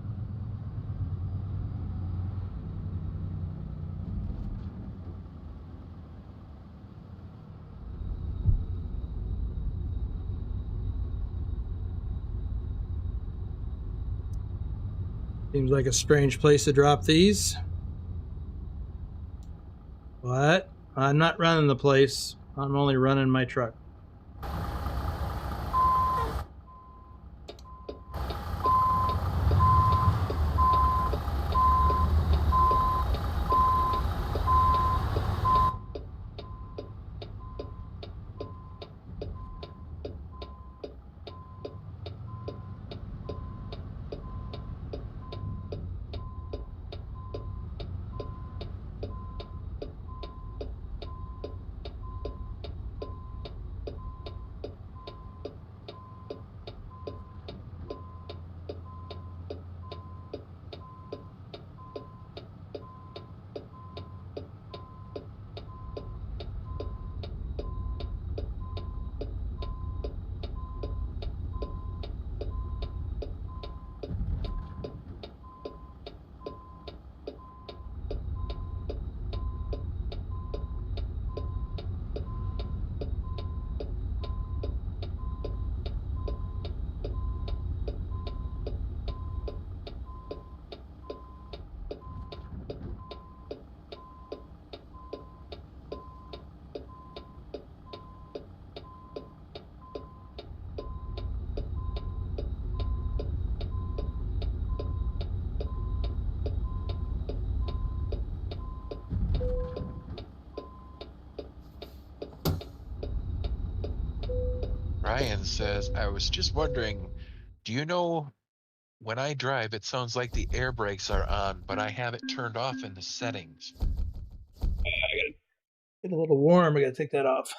Seems like a strange place to drop these. But I'm not running the place. I'm only running my truck. Ryan says, I was just wondering, do you know when I drive, it sounds like the air brakes are on, but I have it turned off in the settings. Get a little warm. I gotta take that off.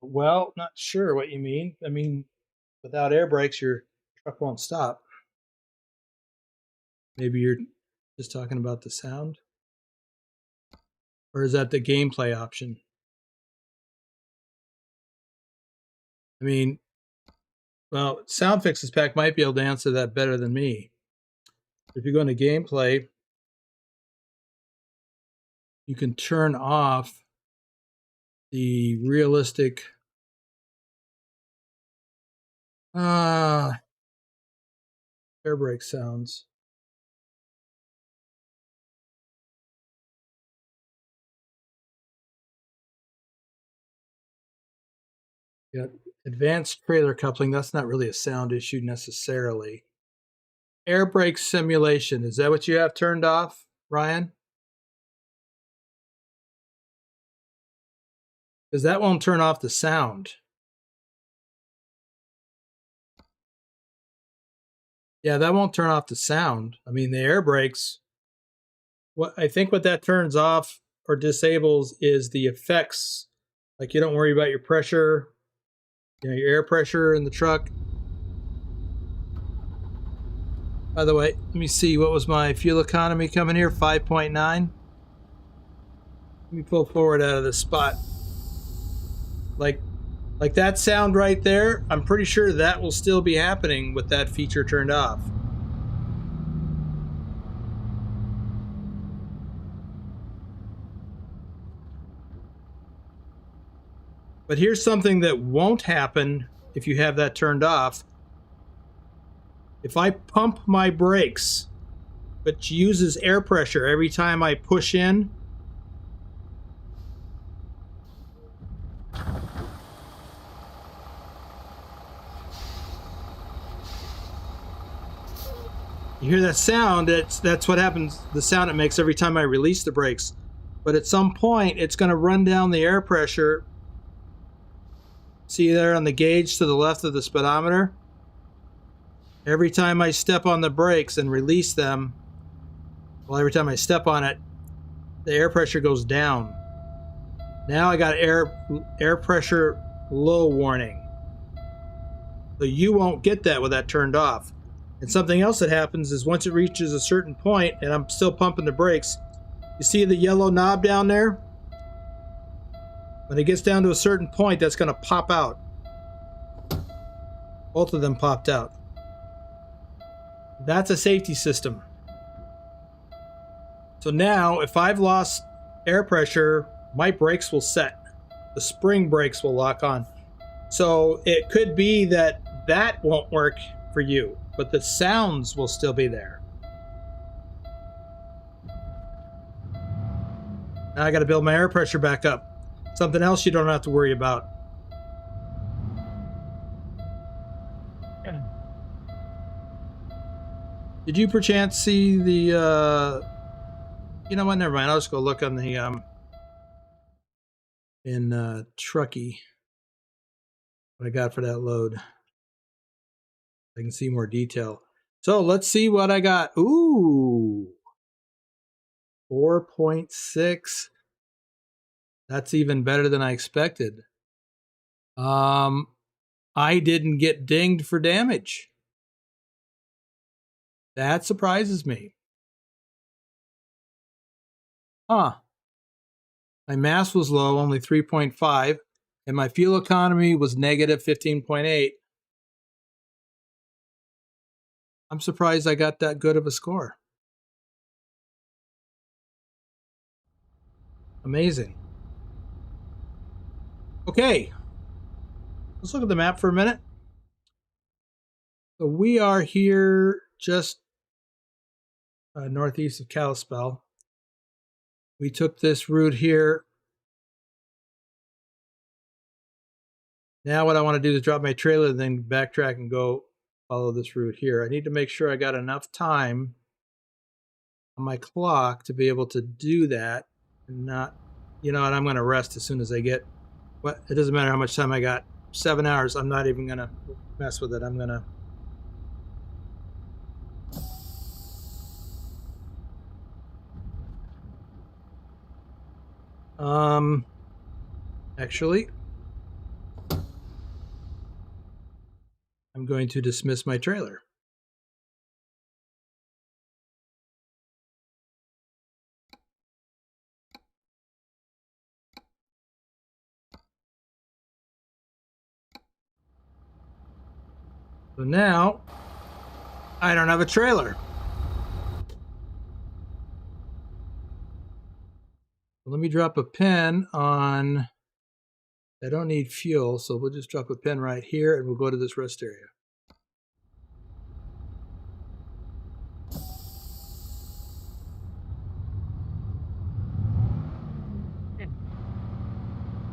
Well, not sure what you mean. I mean, without air brakes, your truck won't stop. Maybe you're just talking about the sound? Or is that the gameplay option? I mean, well, Sound Fixes Pack might be able to answer that better than me. If you go into gameplay, you can turn off the realistic air brake sounds. Yeah, advanced trailer coupling, that's not really a sound issue necessarily. Air brake simulation, is that what you have turned off, Ryan? Because that won't turn off the sound. Yeah, that won't turn off the sound. I mean, the air brakes, what I think what that turns off or disables is the effects. Like, you don't worry about your pressure, your air pressure in the truck. By the way, let me see, what was my fuel economy coming here? 5.9. Let me pull forward out of this spot. Like that sound right there, I'm pretty sure that will still be happening with that feature turned off. But here's something that won't happen if you have that turned off. If I pump my brakes, which uses air pressure every time I push in, you hear that sound, that's what happens, the sound it makes every time I release the brakes. But at some point, it's going to run down the air pressure. See there on the gauge to the left of the speedometer? Every time I step on the brakes and release them, well, every time I step on it, the air pressure goes down. Now I got air pressure low warning. So you won't get that with that turned off. And something else that happens is once it reaches a certain point and I'm still pumping the brakes, you see the yellow knob down there? When it gets down to a certain point, that's going to pop out. Both of them popped out. That's a safety system. So now, if I've lost air pressure, my brakes will set. The spring brakes will lock on. So it could be that that won't work for you, but the sounds will still be there. Now I got to build my air pressure back up. Something else you don't have to worry about. Did you perchance see the, you know what, never mind. I'll just go look on the, in Trucky, what I got for that load. I can see more detail. So let's see what I got. Ooh, 4.6. That's even better than I expected. I didn't get dinged for damage. That surprises me. Huh. My mass was low, only 3.5, and my fuel economy was negative 15.8. I'm surprised I got that good of a score. Amazing. Okay. Let's look at the map for a minute. So we are here just northeast of Kalispell. We took this route here. Now what I want to do is drop my trailer and then backtrack and go follow this route here. I need to make sure I got enough time on my clock to be able to do that and not, you know, and I'm going to rest as soon as I get, what, it doesn't matter how much time I got, 7 hours, I'm not even going to mess with it. I'm going to actually, I'm going to dismiss my trailer. So now I don't have a trailer. Let me drop a pin on, I don't need fuel, so we'll just drop a pin right here and we'll go to this rest area.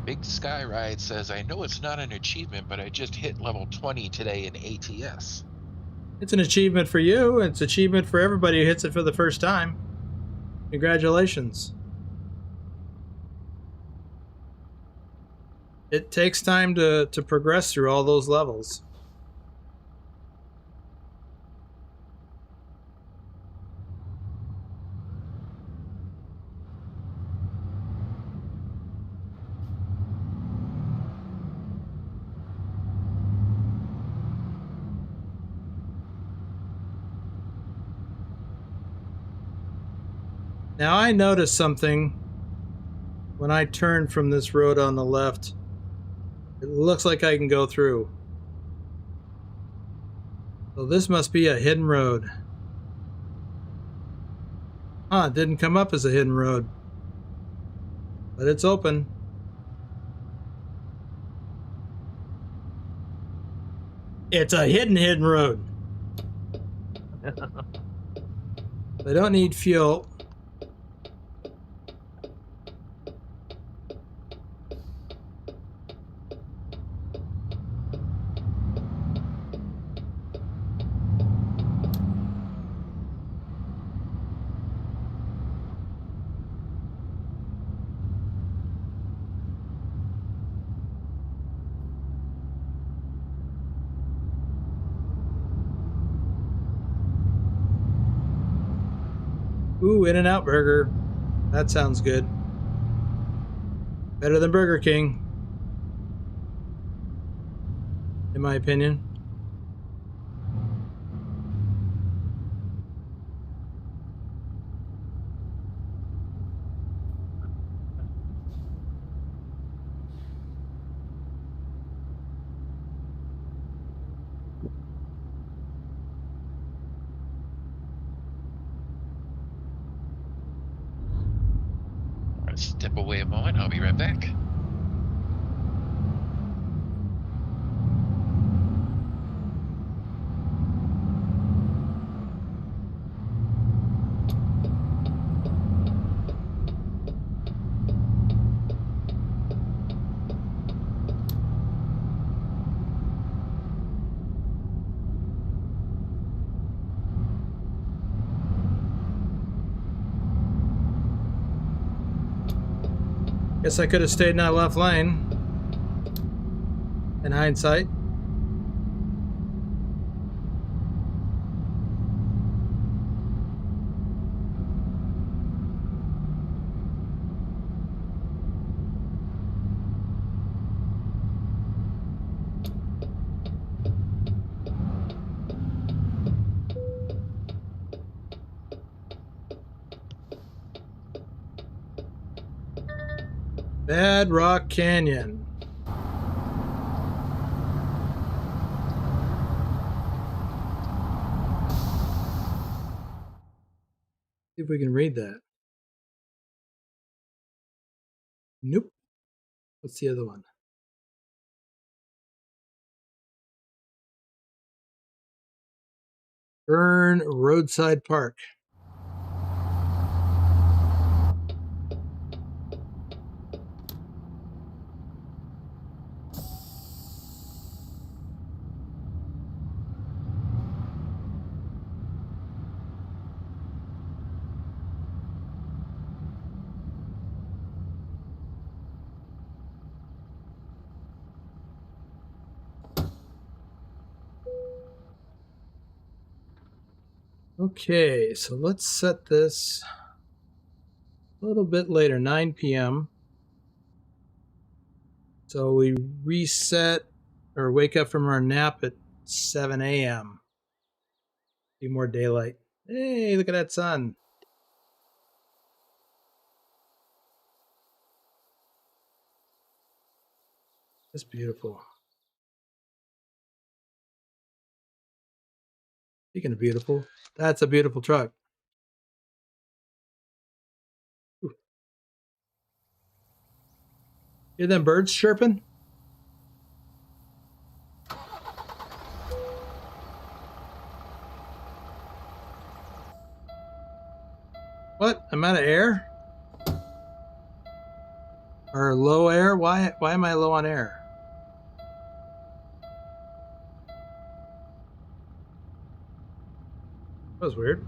Big Sky Ride says, I know it's not an achievement, but I just hit level 20 today in ATS. It's an achievement for you. It's an achievement for everybody who hits it for the first time. Congratulations. It takes time to progress through all those levels. Now I noticed something when I turn from this road on the left. It looks like I can go through. So this must be a hidden road. It didn't come up as a hidden road. But it's open. It's a hidden road. I don't need fuel. Ooh, In-N-Out Burger. That sounds good. Better than Burger King, in my opinion. Step away a moment, I'll be right back. Guess I could have stayed in that left lane. In hindsight. Bad Rock Canyon. See if we can read that. Nope. What's the other one? Burn Roadside Park. Okay, so let's set this a little bit later, 9 p.m. So we reset or wake up from our nap at 7 a.m. Be more daylight. Hey, look at that sun. That's beautiful. Speaking of beautiful, that's a beautiful truck. Ooh. Hear them birds chirping? What? I'm out of air? Or low air? Why am I low on air? That was weird.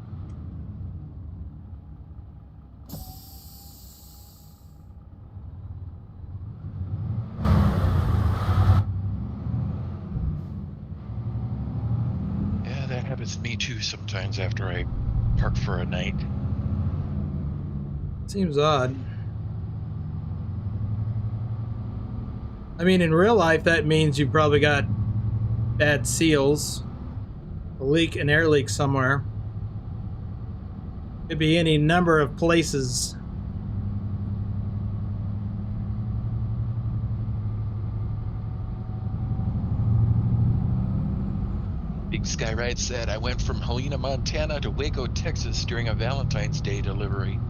Yeah, that happens to me too sometimes after I park for a night. Seems odd. I mean, in real life, that means you probably got bad seals, a leak, an air leak somewhere. Could be any number of places. Big Sky Ride said, I went from Helena, Montana to Waco, Texas during a Valentine's Day delivery.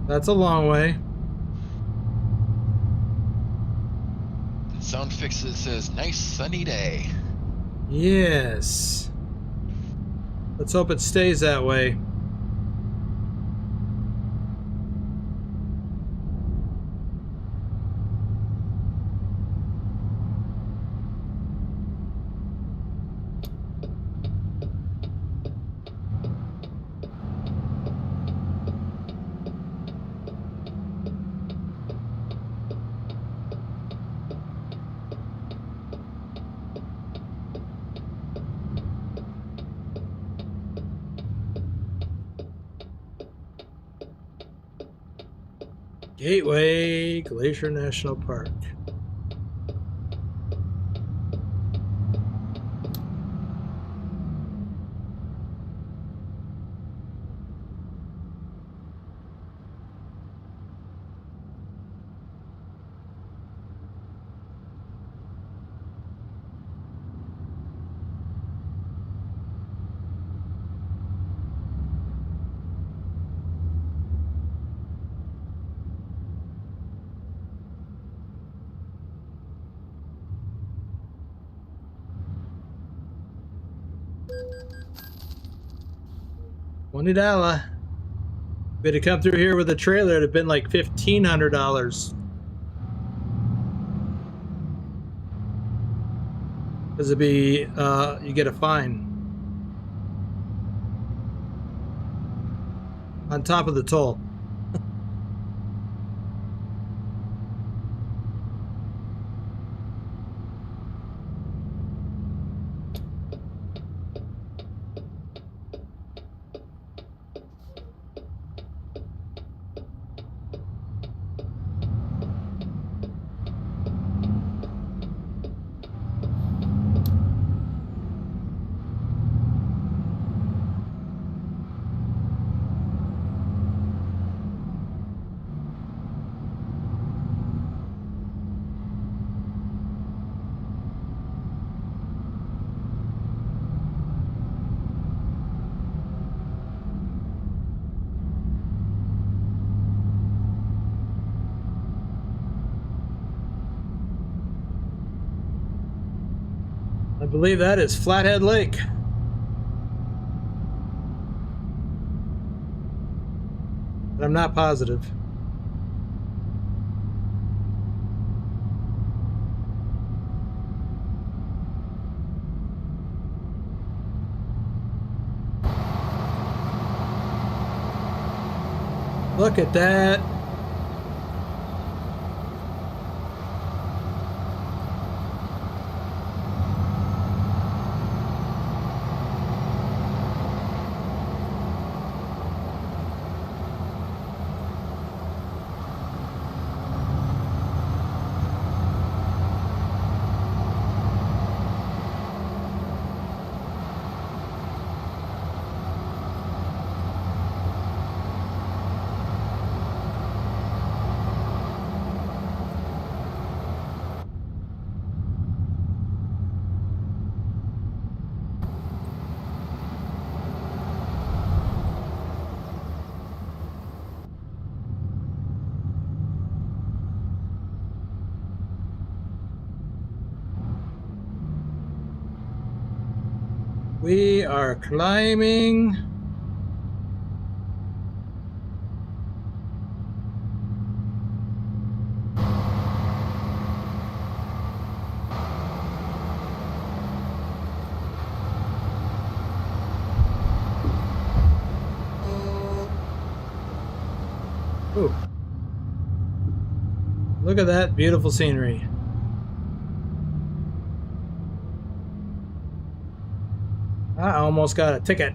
That's a long way. Sound Fixes says, nice sunny day. Yes. Let's hope it stays that way. Gateway Glacier National Park. $20. If it had come through here with a trailer, it'd have been like $1,500. Because it'd be, you get a fine on top of the toll. I believe that is Flathead Lake. But I'm not positive. Look at that. We are climbing. Ooh. Look at that beautiful scenery. I almost got a ticket.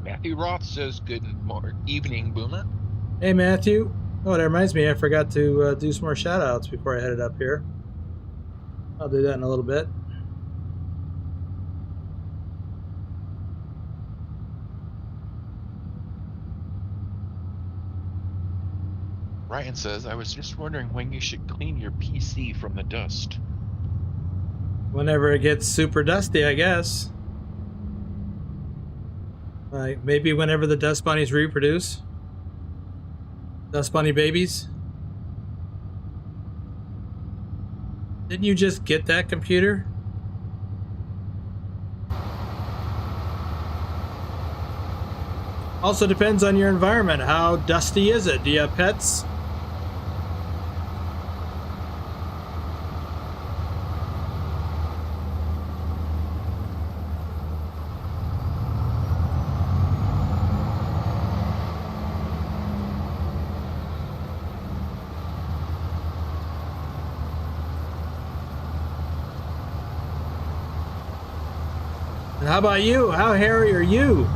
Matthew Roth says, good evening, Boomer. Hey, Matthew. Oh, that reminds me, I forgot to do some more shout outs before I headed up here. I'll do that in a little bit. Ryan says, I was just wondering when you should clean your PC from the dust. Whenever it gets super dusty, I guess. Like maybe whenever the dust bunnies reproduce. Dust bunny babies. Didn't you just get that computer? Also depends on your environment. How dusty is it? Do you have pets? And how about you? How hairy are you?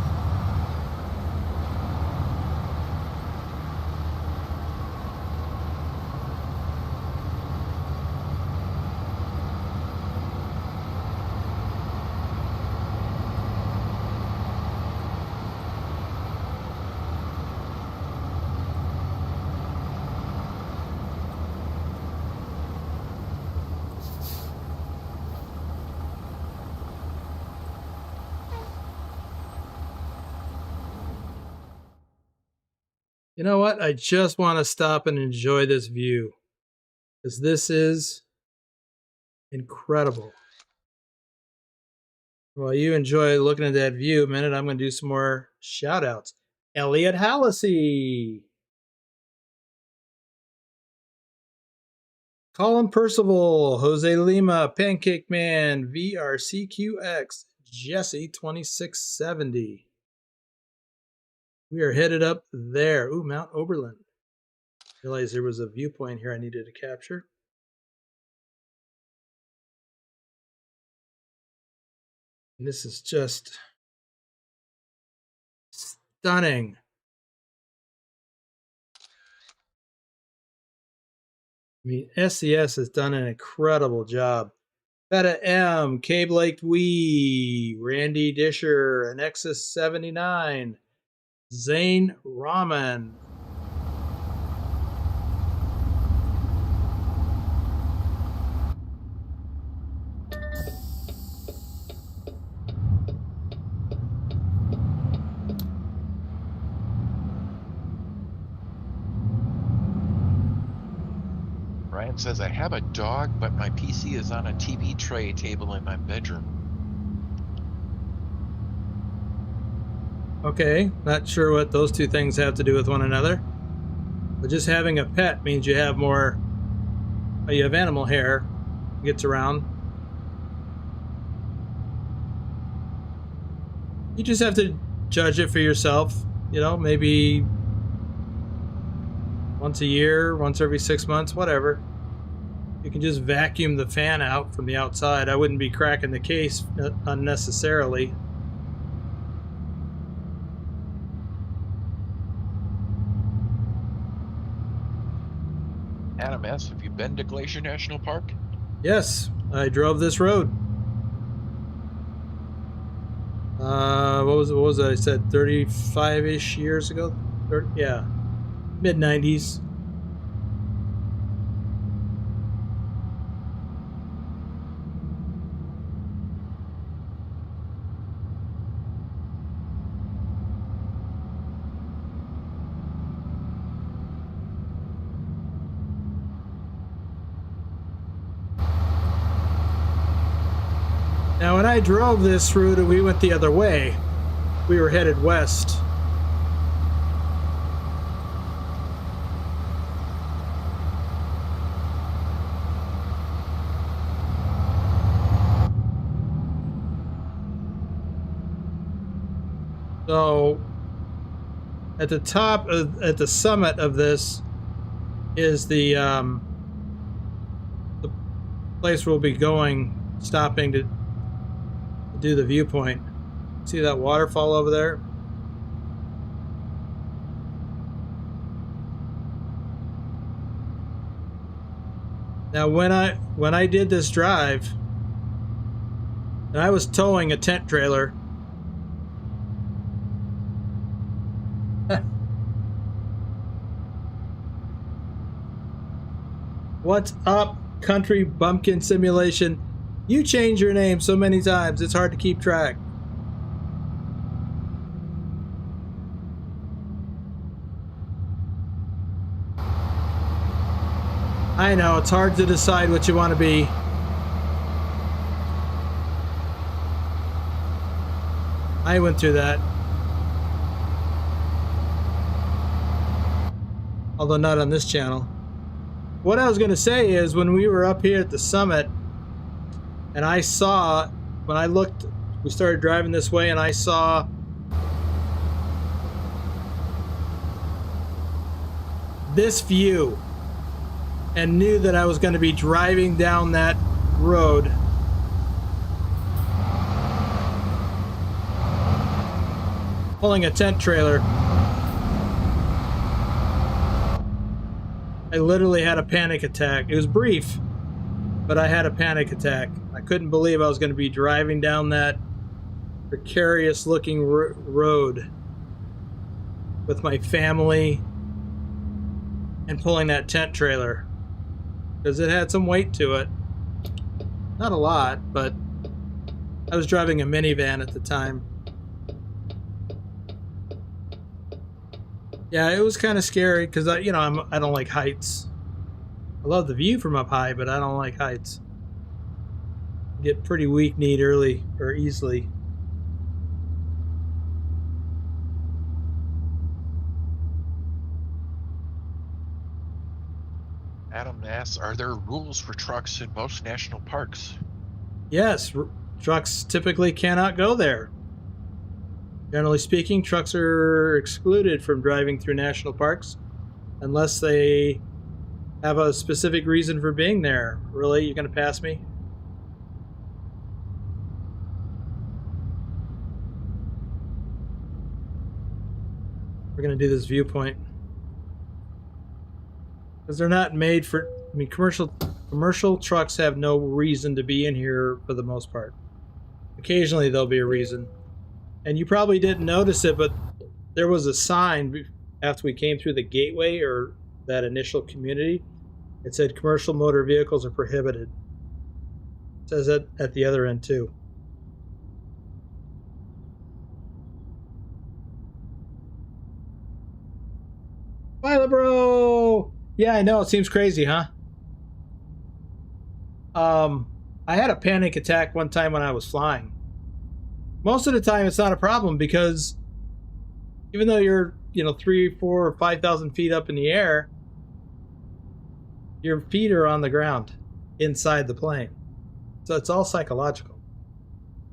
You know what? I just want to stop and enjoy this view. Because this is incredible. While you enjoy looking at that view, a minute, I'm going to do some more shout outs. Elliot Hallisey. Colin Percival, Jose Lima, Pancake Man, VRCQX, Jesse 2670. We are headed up there. Ooh, Mount Oberlin. Realized there was a viewpoint here I needed to capture. And this is just stunning. I mean, SCS has done an incredible job. Beta M, Cabe Lake Wee, Randy Disher, and Nexus 79, Zane Rahman. Ryan says, I have a dog, but my PC is on a TV tray table in my bedroom. Okay, not sure what those two things have to do with one another. But just having a pet means you have more, you have animal hair, gets around. You just have to judge it for yourself. You know, maybe once a year, once every 6 months, whatever. You can just vacuum the fan out from the outside. I wouldn't be cracking the case unnecessarily. Adam S., have you been to Glacier National Park? Yes, I drove this road. What was it? I said 35-ish years ago? 30, yeah, mid-90s. Now, when I drove this route and we went the other way, we were headed west. So, at the top, at the summit of this, is the place we'll be going, stopping to do the viewpoint. See that waterfall over there? Now, when I did this drive, and I was towing a tent trailer. What's up, Country Bumpkin Simulation? You change your name so many times, it's hard to keep track. I know, it's hard to decide what you want to be. I went through that. Although not on this channel. What I was going to say is, when we were up here at the summit, and I saw, when I looked, we started driving this way, and I saw this view, and knew that I was going to be driving down that road. Pulling a tent trailer. I literally had a panic attack. It was brief, but I had a panic attack. I couldn't believe I was going to be driving down that precarious looking road with my family and pulling that tent trailer, because it had some weight to it. Not a lot, but I was driving a minivan at the time. Yeah, it was kind of scary because I don't like heights. I love the view from up high, but I don't like heights. I get pretty weak-kneed early or easily. Adam asks, are there rules for trucks in most national parks? Yes, trucks typically cannot go there. Generally speaking, trucks are excluded from driving through national parks unless they have a specific reason for being there. Really? You're going to pass me? We're going to do this viewpoint. Because they're not made for... I mean, commercial trucks have no reason to be in here for the most part. Occasionally there'll be a reason. And you probably didn't notice it, but there was a sign after we came through the gateway, or that initial community. It said commercial motor vehicles are prohibited. It says that at the other end too. Violet bro! Yeah, I know, it seems crazy, huh? I had a panic attack one time when I was flying. Most of the time it's not a problem, because even though you're, 3, 4, or 5,000 feet up in the air, your feet are on the ground inside the plane. So it's all psychological.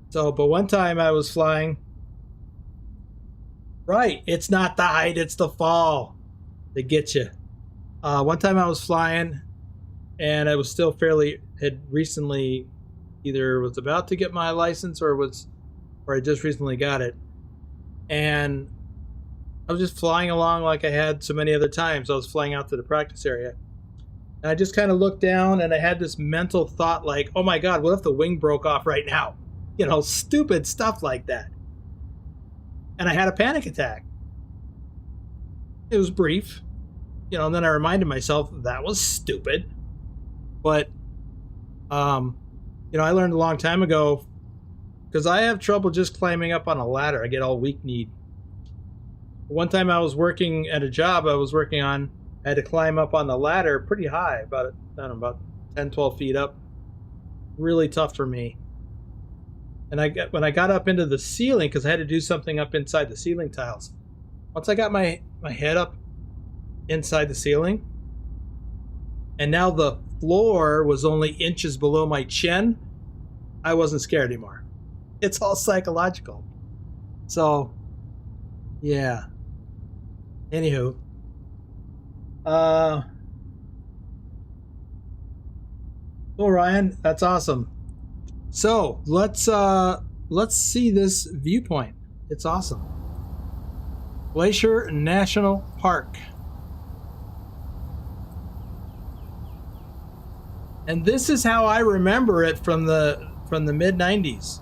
So, but one time I was flying. Right, it's not the height, it's the fall that gets you. One time I was flying, and I was still had recently, either was about to get my license or I just recently got it. And I was just flying along like I had so many other times. I was flying out to the practice area. And I just kind of looked down, and I had this mental thought like, oh my God, what if the wing broke off right now? Stupid stuff like that. And I had a panic attack. It was brief. And then I reminded myself that was stupid. But, I learned a long time ago, because I have trouble just climbing up on a ladder. I get all weak-kneed. One time I was working at a job I was working on. I had to climb up on the ladder pretty high, about 10, 12 feet up. Really tough for me. And when I got up into the ceiling, because I had to do something up inside the ceiling tiles. Once I got my head up inside the ceiling, and now the floor was only inches below my chin, I wasn't scared anymore. It's all psychological. So, yeah. Anywho. Well, Ryan, that's awesome. So let's see this viewpoint. It's awesome. Glacier National Park. And this is how I remember it from the mid 90s.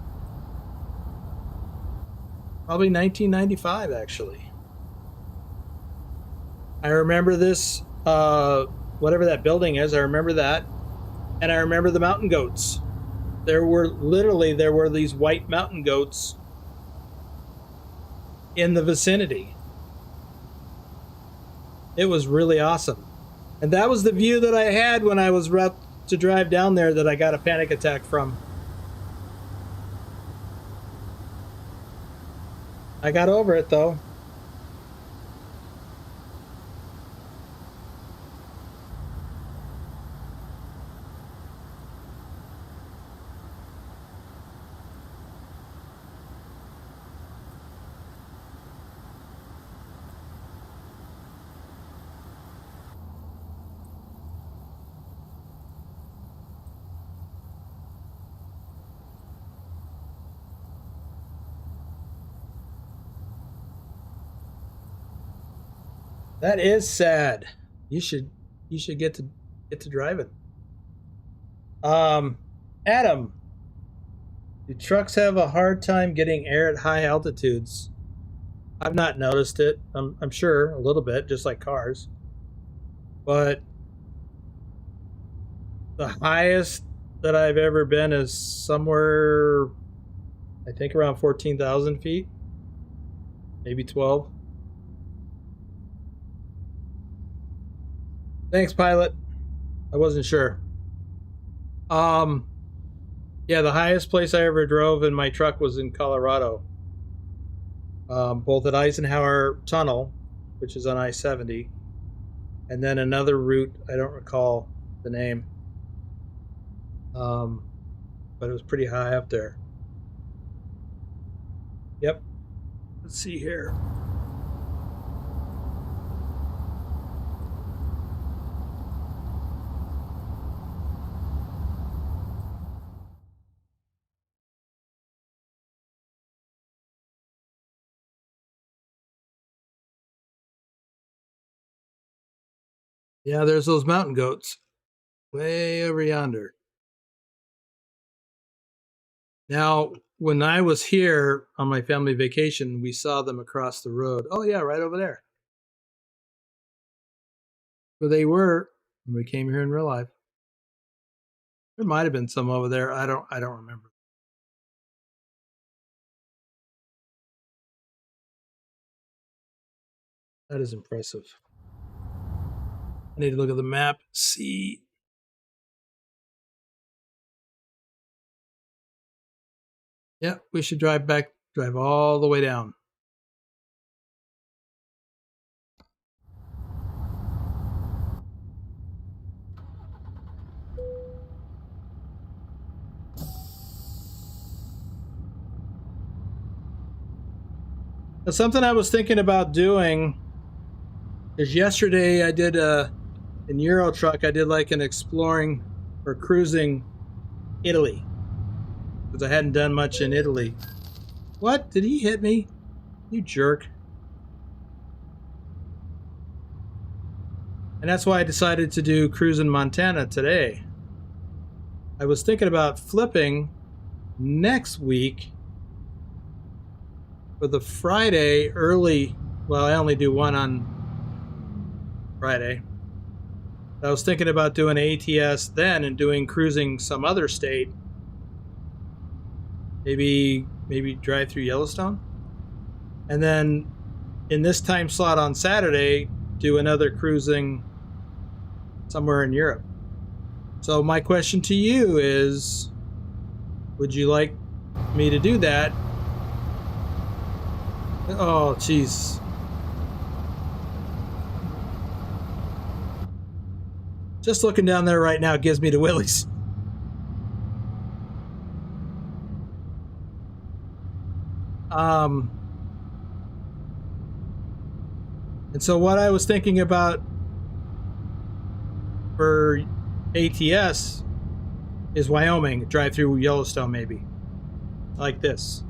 Probably 1995 actually. I remember this whatever that building is, I remember that. And I remember the mountain goats. There were these white mountain goats in the vicinity. It was really awesome. And that was the view that I had when I was about to drive down there that I got a panic attack from. I got over it though. That is sad. You should get to driving. Adam, do trucks have a hard time getting air at high altitudes? I've not noticed it. I'm sure a little bit, just like cars. But the highest that I've ever been is somewhere, I think, around 14,000 feet, maybe 12. Thanks, pilot. I wasn't sure. Yeah, the highest place I ever drove in my truck was in Colorado. Both at Eisenhower Tunnel, which is on I-70, and then another route, I don't recall the name. But it was pretty high up there. Yep. Let's see here. Yeah, there's those mountain goats way over yonder. Now, when I was here on my family vacation, we saw them across the road. Oh yeah, right over there. Where they were when we came here in real life. There might have been some over there. I don't remember. That is impressive. I need to look at the map, see. Yeah, we should drive all the way down. Now, something I was thinking about doing is yesterday I did in Euro Truck, I did like an exploring or cruising Italy. Because I hadn't done much in Italy. What? Did he hit me? You jerk. And that's why I decided to do Cruisin Montana today. I was thinking about flipping next week for the Friday early. Well, I only do one on Friday. I was thinking about doing ATS then and doing cruising some other state. Maybe drive through Yellowstone. And then in this time slot on Saturday, do another cruising somewhere in Europe. So my question to you is, would you like me to do that. Oh, jeez. Just looking down there right now gives me the willies. And so what I was thinking about for ATS is Wyoming, drive through Yellowstone maybe, like this.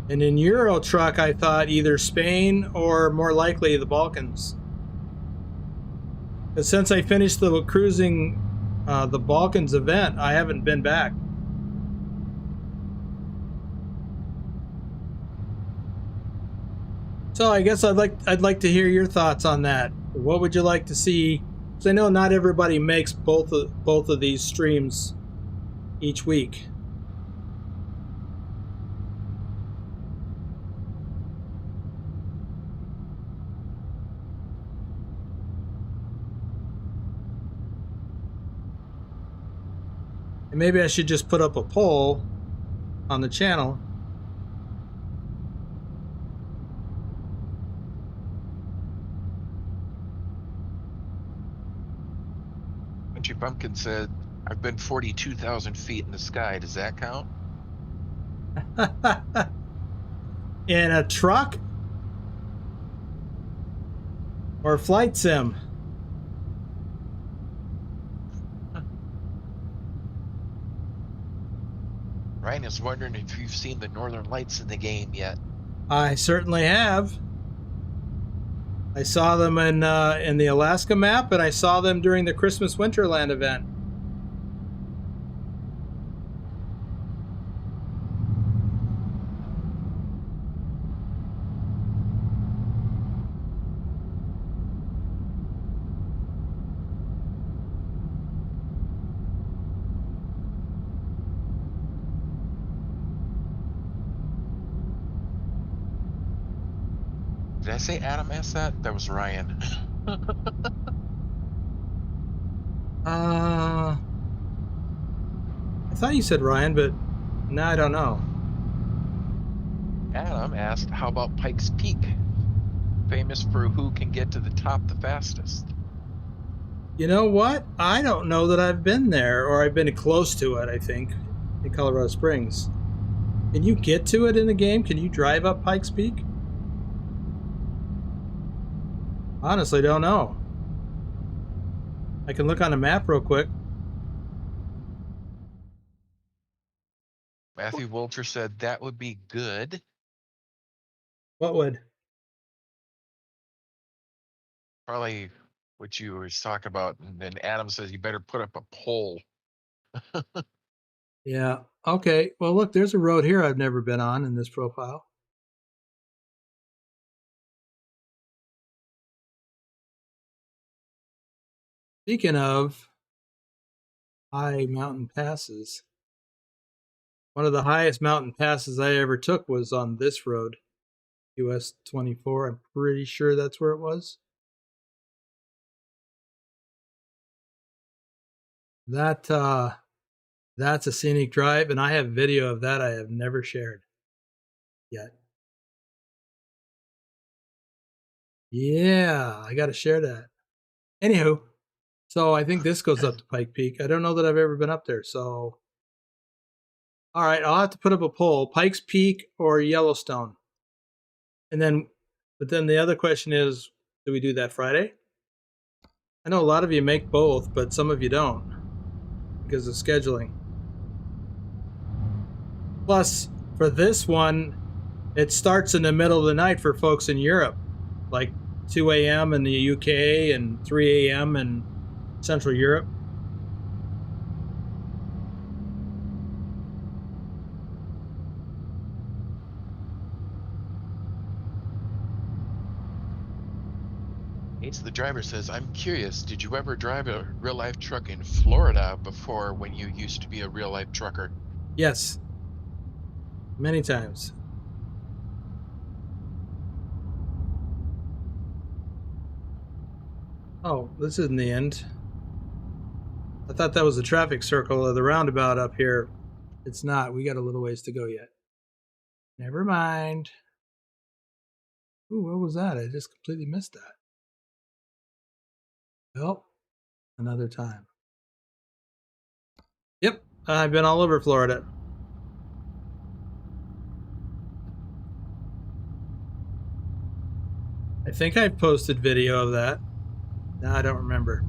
And in Euro Truck, I thought either Spain or more likely the Balkans. But since I finished the cruising the Balkans event, I haven't been back. So I guess I'd like to hear your thoughts on that. What would you like to see? Because I know not everybody makes both of these streams each week. And maybe I should just put up a poll on the channel. Country Bumpkin said, I've been 42,000 feet in the sky. Does that count? In a truck? Or flight sim? Ryan is wondering if you've seen the Northern Lights in the game yet. I certainly have. I saw them in the Alaska map, and I saw them during the Christmas Winterland event. Did I say Adam asked that? That was Ryan. I thought you said Ryan, but now I don't know. Adam asked, how about Pikes Peak? Famous for who can get to the top the fastest. You know what? I don't know that I've been there, or I've been close to it, I think, in Colorado Springs. Can you get to it in the game? Can you drive up Pikes Peak? Honestly, don't know. I can look on a map real quick. Matthew Wolter said that would be good. What would? Probably what you were talking about. And then Adam says you better put up a poll. Yeah. Okay. Well, look, there's a road here I've never been on in this profile. Speaking of high mountain passes, one of the highest mountain passes I ever took was on this road, US 24. I'm pretty sure that's where it was. That's a scenic drive, and I have video of that I have never shared yet. Yeah, I got to share that. Anywho, so I think this goes up to Pike Peak. I don't know that I've ever been up there, so all right, I'll have to put up a poll: Pikes Peak or Yellowstone. And then, but then the other question is, do we do that Friday? I know a lot of you make both, but some of you don't because of scheduling. Plus, for this one, it starts in the middle of the night for folks in Europe, like 2 a.m. in the UK and 3 a.m. in Central Europe. Ace the driver says, I'm curious, did you ever drive a real-life truck in Florida before when you used to be a real-life trucker? Yes. Many times. Oh, this isn't the end. I thought that was the traffic circle of the roundabout up here. It's not. We got a little ways to go yet. Never mind. Ooh, what was that? I just completely missed that. Well, another time. Yep, I've been all over Florida. I think I've posted video of that. No, I don't remember.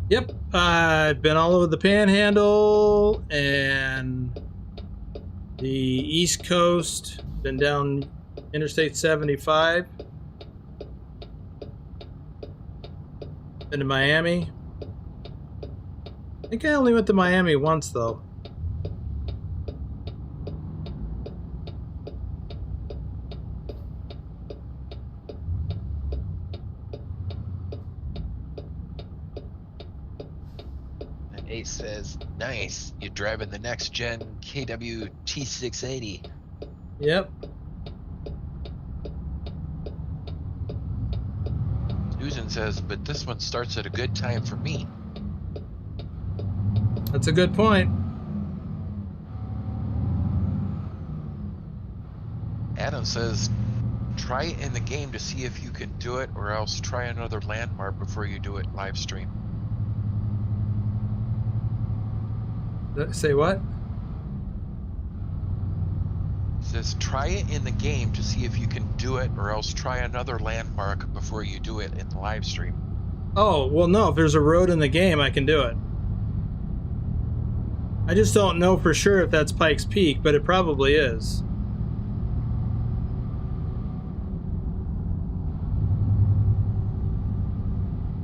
Yep, I've been all over the Panhandle and the East Coast. Been down Interstate 75. Been to Miami. I think I only went to Miami once, though. And Ace says, nice. You're driving the next gen KW T680. Yep. Susan says, but this one starts at a good time for me. That's a good point. Adam says, try it in the game to see if you can do it, or else try another landmark before you do it live stream. Say what? Says, try it in the game to see if you can do it, or else try another landmark before you do it in the live stream. Oh, well, no. If there's a road in the game, I can do it. I just don't know for sure if that's Pikes Peak, but it probably is.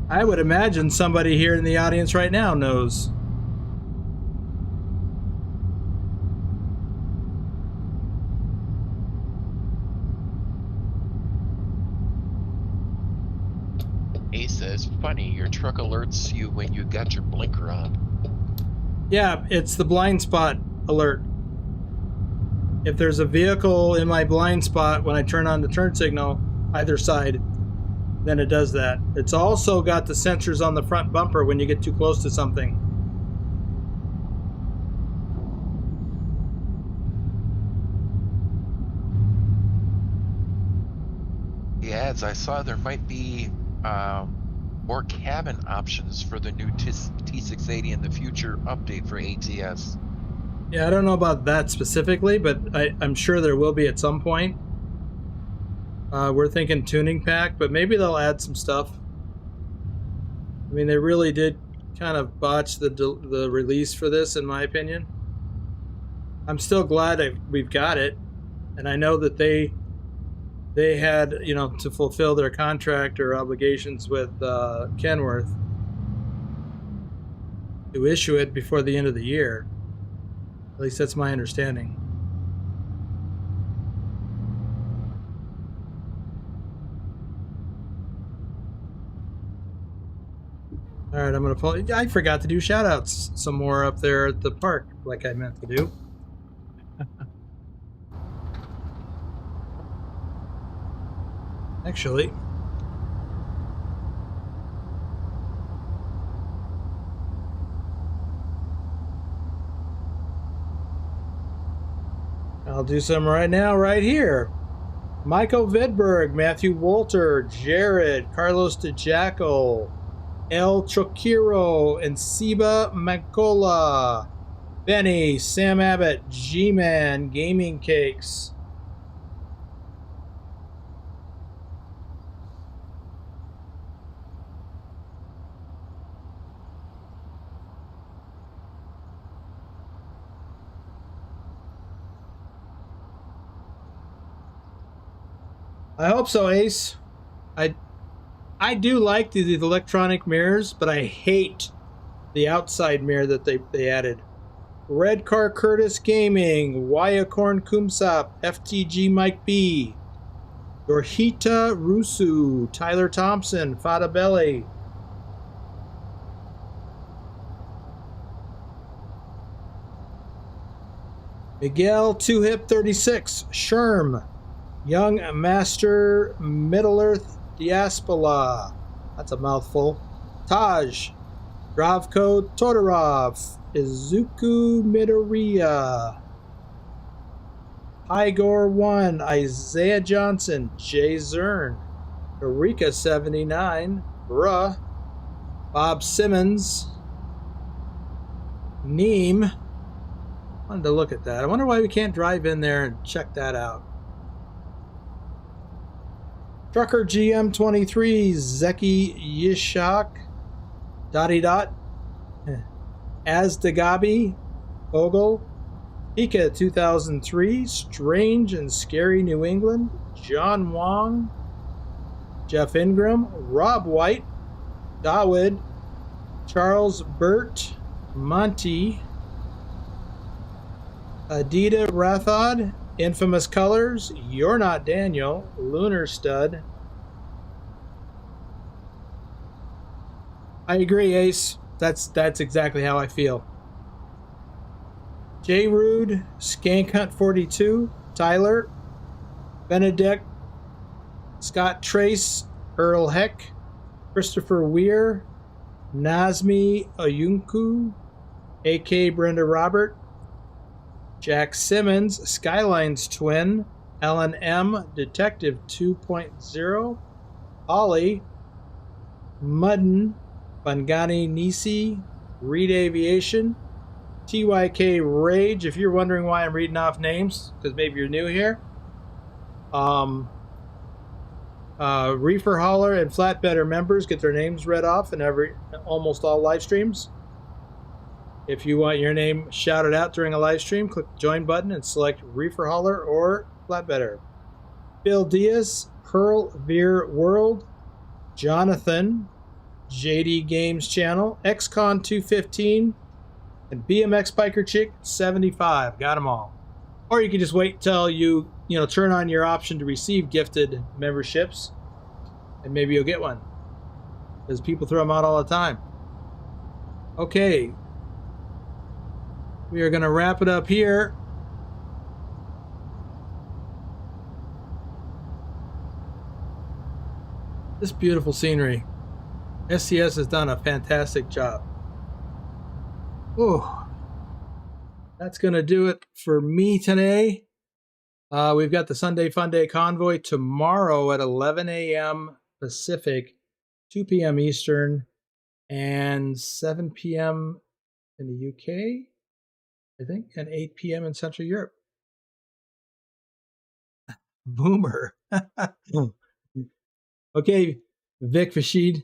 I would imagine somebody here in the audience right now knows. Ace says, funny, your truck alerts you when you got your blinker on. Yeah, it's the blind spot alert. If there's a vehicle in my blind spot when I turn on the turn signal, either side, then it does that. It's also got the sensors on the front bumper when you get too close to something. He adds, I saw there might be more cabin options for the new T680 in the future update for ATS. Yeah, I don't know about that specifically, but I'm sure there will be at some point. We're thinking tuning pack, but maybe they'll add some stuff. I mean, they really did kind of botch the release for this, in my opinion. I'm still glad we've got it, and I know that they had, you know, to fulfill their contract or obligations with Kenworth to issue it before the end of the year. At least that's my understanding. All right, I'm gonna pull. I forgot to do shout outs some more up there at the park, like I meant to do. Actually, I'll do some right now, right here. Michael Vidberg, Matthew Walter, Jared, Carlos DeJackal, El Chokiro, and Siba Mancola, Benny, Sam Abbott, G-Man, Gaming Cakes. I hope so, Ace. I do like the electronic mirrors, but I hate the outside mirror that they added. Red Car Curtis Gaming, Wayakorn Kumsap, FTG Mike B, Dorhita Rusu, Tyler Thompson, Fada Belly, Miguel 2Hip36, Sherm, Young Master Middle Earth Diaspora. That's a mouthful. Taj, Dravko Todorov, Izuku Midoriya, Igor 1, Isaiah Johnson, Jay Zern, Eureka 79, Bruh, Bob Simmons, Neem. Wanted to look at that. I wonder why we can't drive in there and check that out. Trucker GM23, Zeki Yishak, Dotty Dot, Azdagabi, Ogle, Pika 2003, Strange and Scary New England, John Wong, Jeff Ingram, Rob White, Dawid, Charles Burt, Monty, Adida Rathod, Infamous Colors, You're Not Daniel, Lunar Stud. I agree, Ace. That's exactly how I feel. J Rude, Skank Hunt 42, Tyler, Benedict, Scott Trace, Earl Heck, Christopher Weir, Nazmi Oyunku, AK Brenda Robert, Jack Simmons, Skyline's twin, Ellen M, Detective 2.0, Ollie, Mudden, Bangani Nisi, Reed Aviation, TYK Rage. If you're wondering why I'm reading off names, because maybe you're new here, Reefer Hauler and Flatbedder members get their names read off in almost all live streams. If you want your name shouted out during a live stream, click the join button and select Reefer Hauler or Flatbedder. Bill Diaz, Pearl Veer World, Jonathan, JD Games Channel, XCon 215, and BMX Biker Chick 75. Got them all. Or you can just wait till you turn on your option to receive gifted memberships, and maybe you'll get one, because people throw them out all the time. Okay. We are going to wrap it up here. This beautiful scenery. SCS has done a fantastic job. Oh, that's going to do it for me today. We've got the Sunday Fun Day Convoy tomorrow at 11 a.m. Pacific, 2 p.m. Eastern, and 7 p.m. in the UK, I think, and 8 p.m. in Central Europe. Boomer. Okay, Vic Fashid.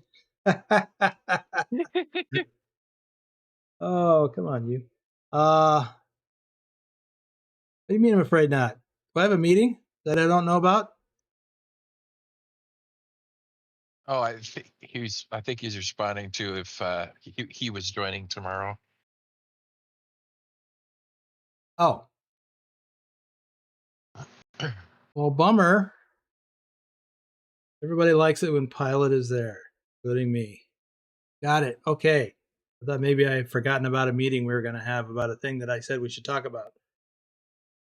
Oh, come on, you. What do you mean I'm afraid not? Do I have a meeting that I don't know about? Oh, I think he's responding to if he was joining tomorrow. Oh. Well, bummer. Everybody likes it when Pilot is there, including me. Got it. Okay. I thought maybe I had forgotten about a meeting we were going to have about a thing that I said we should talk about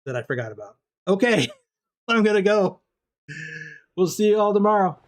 that I forgot about. Okay. I'm going to go. We'll see you all tomorrow.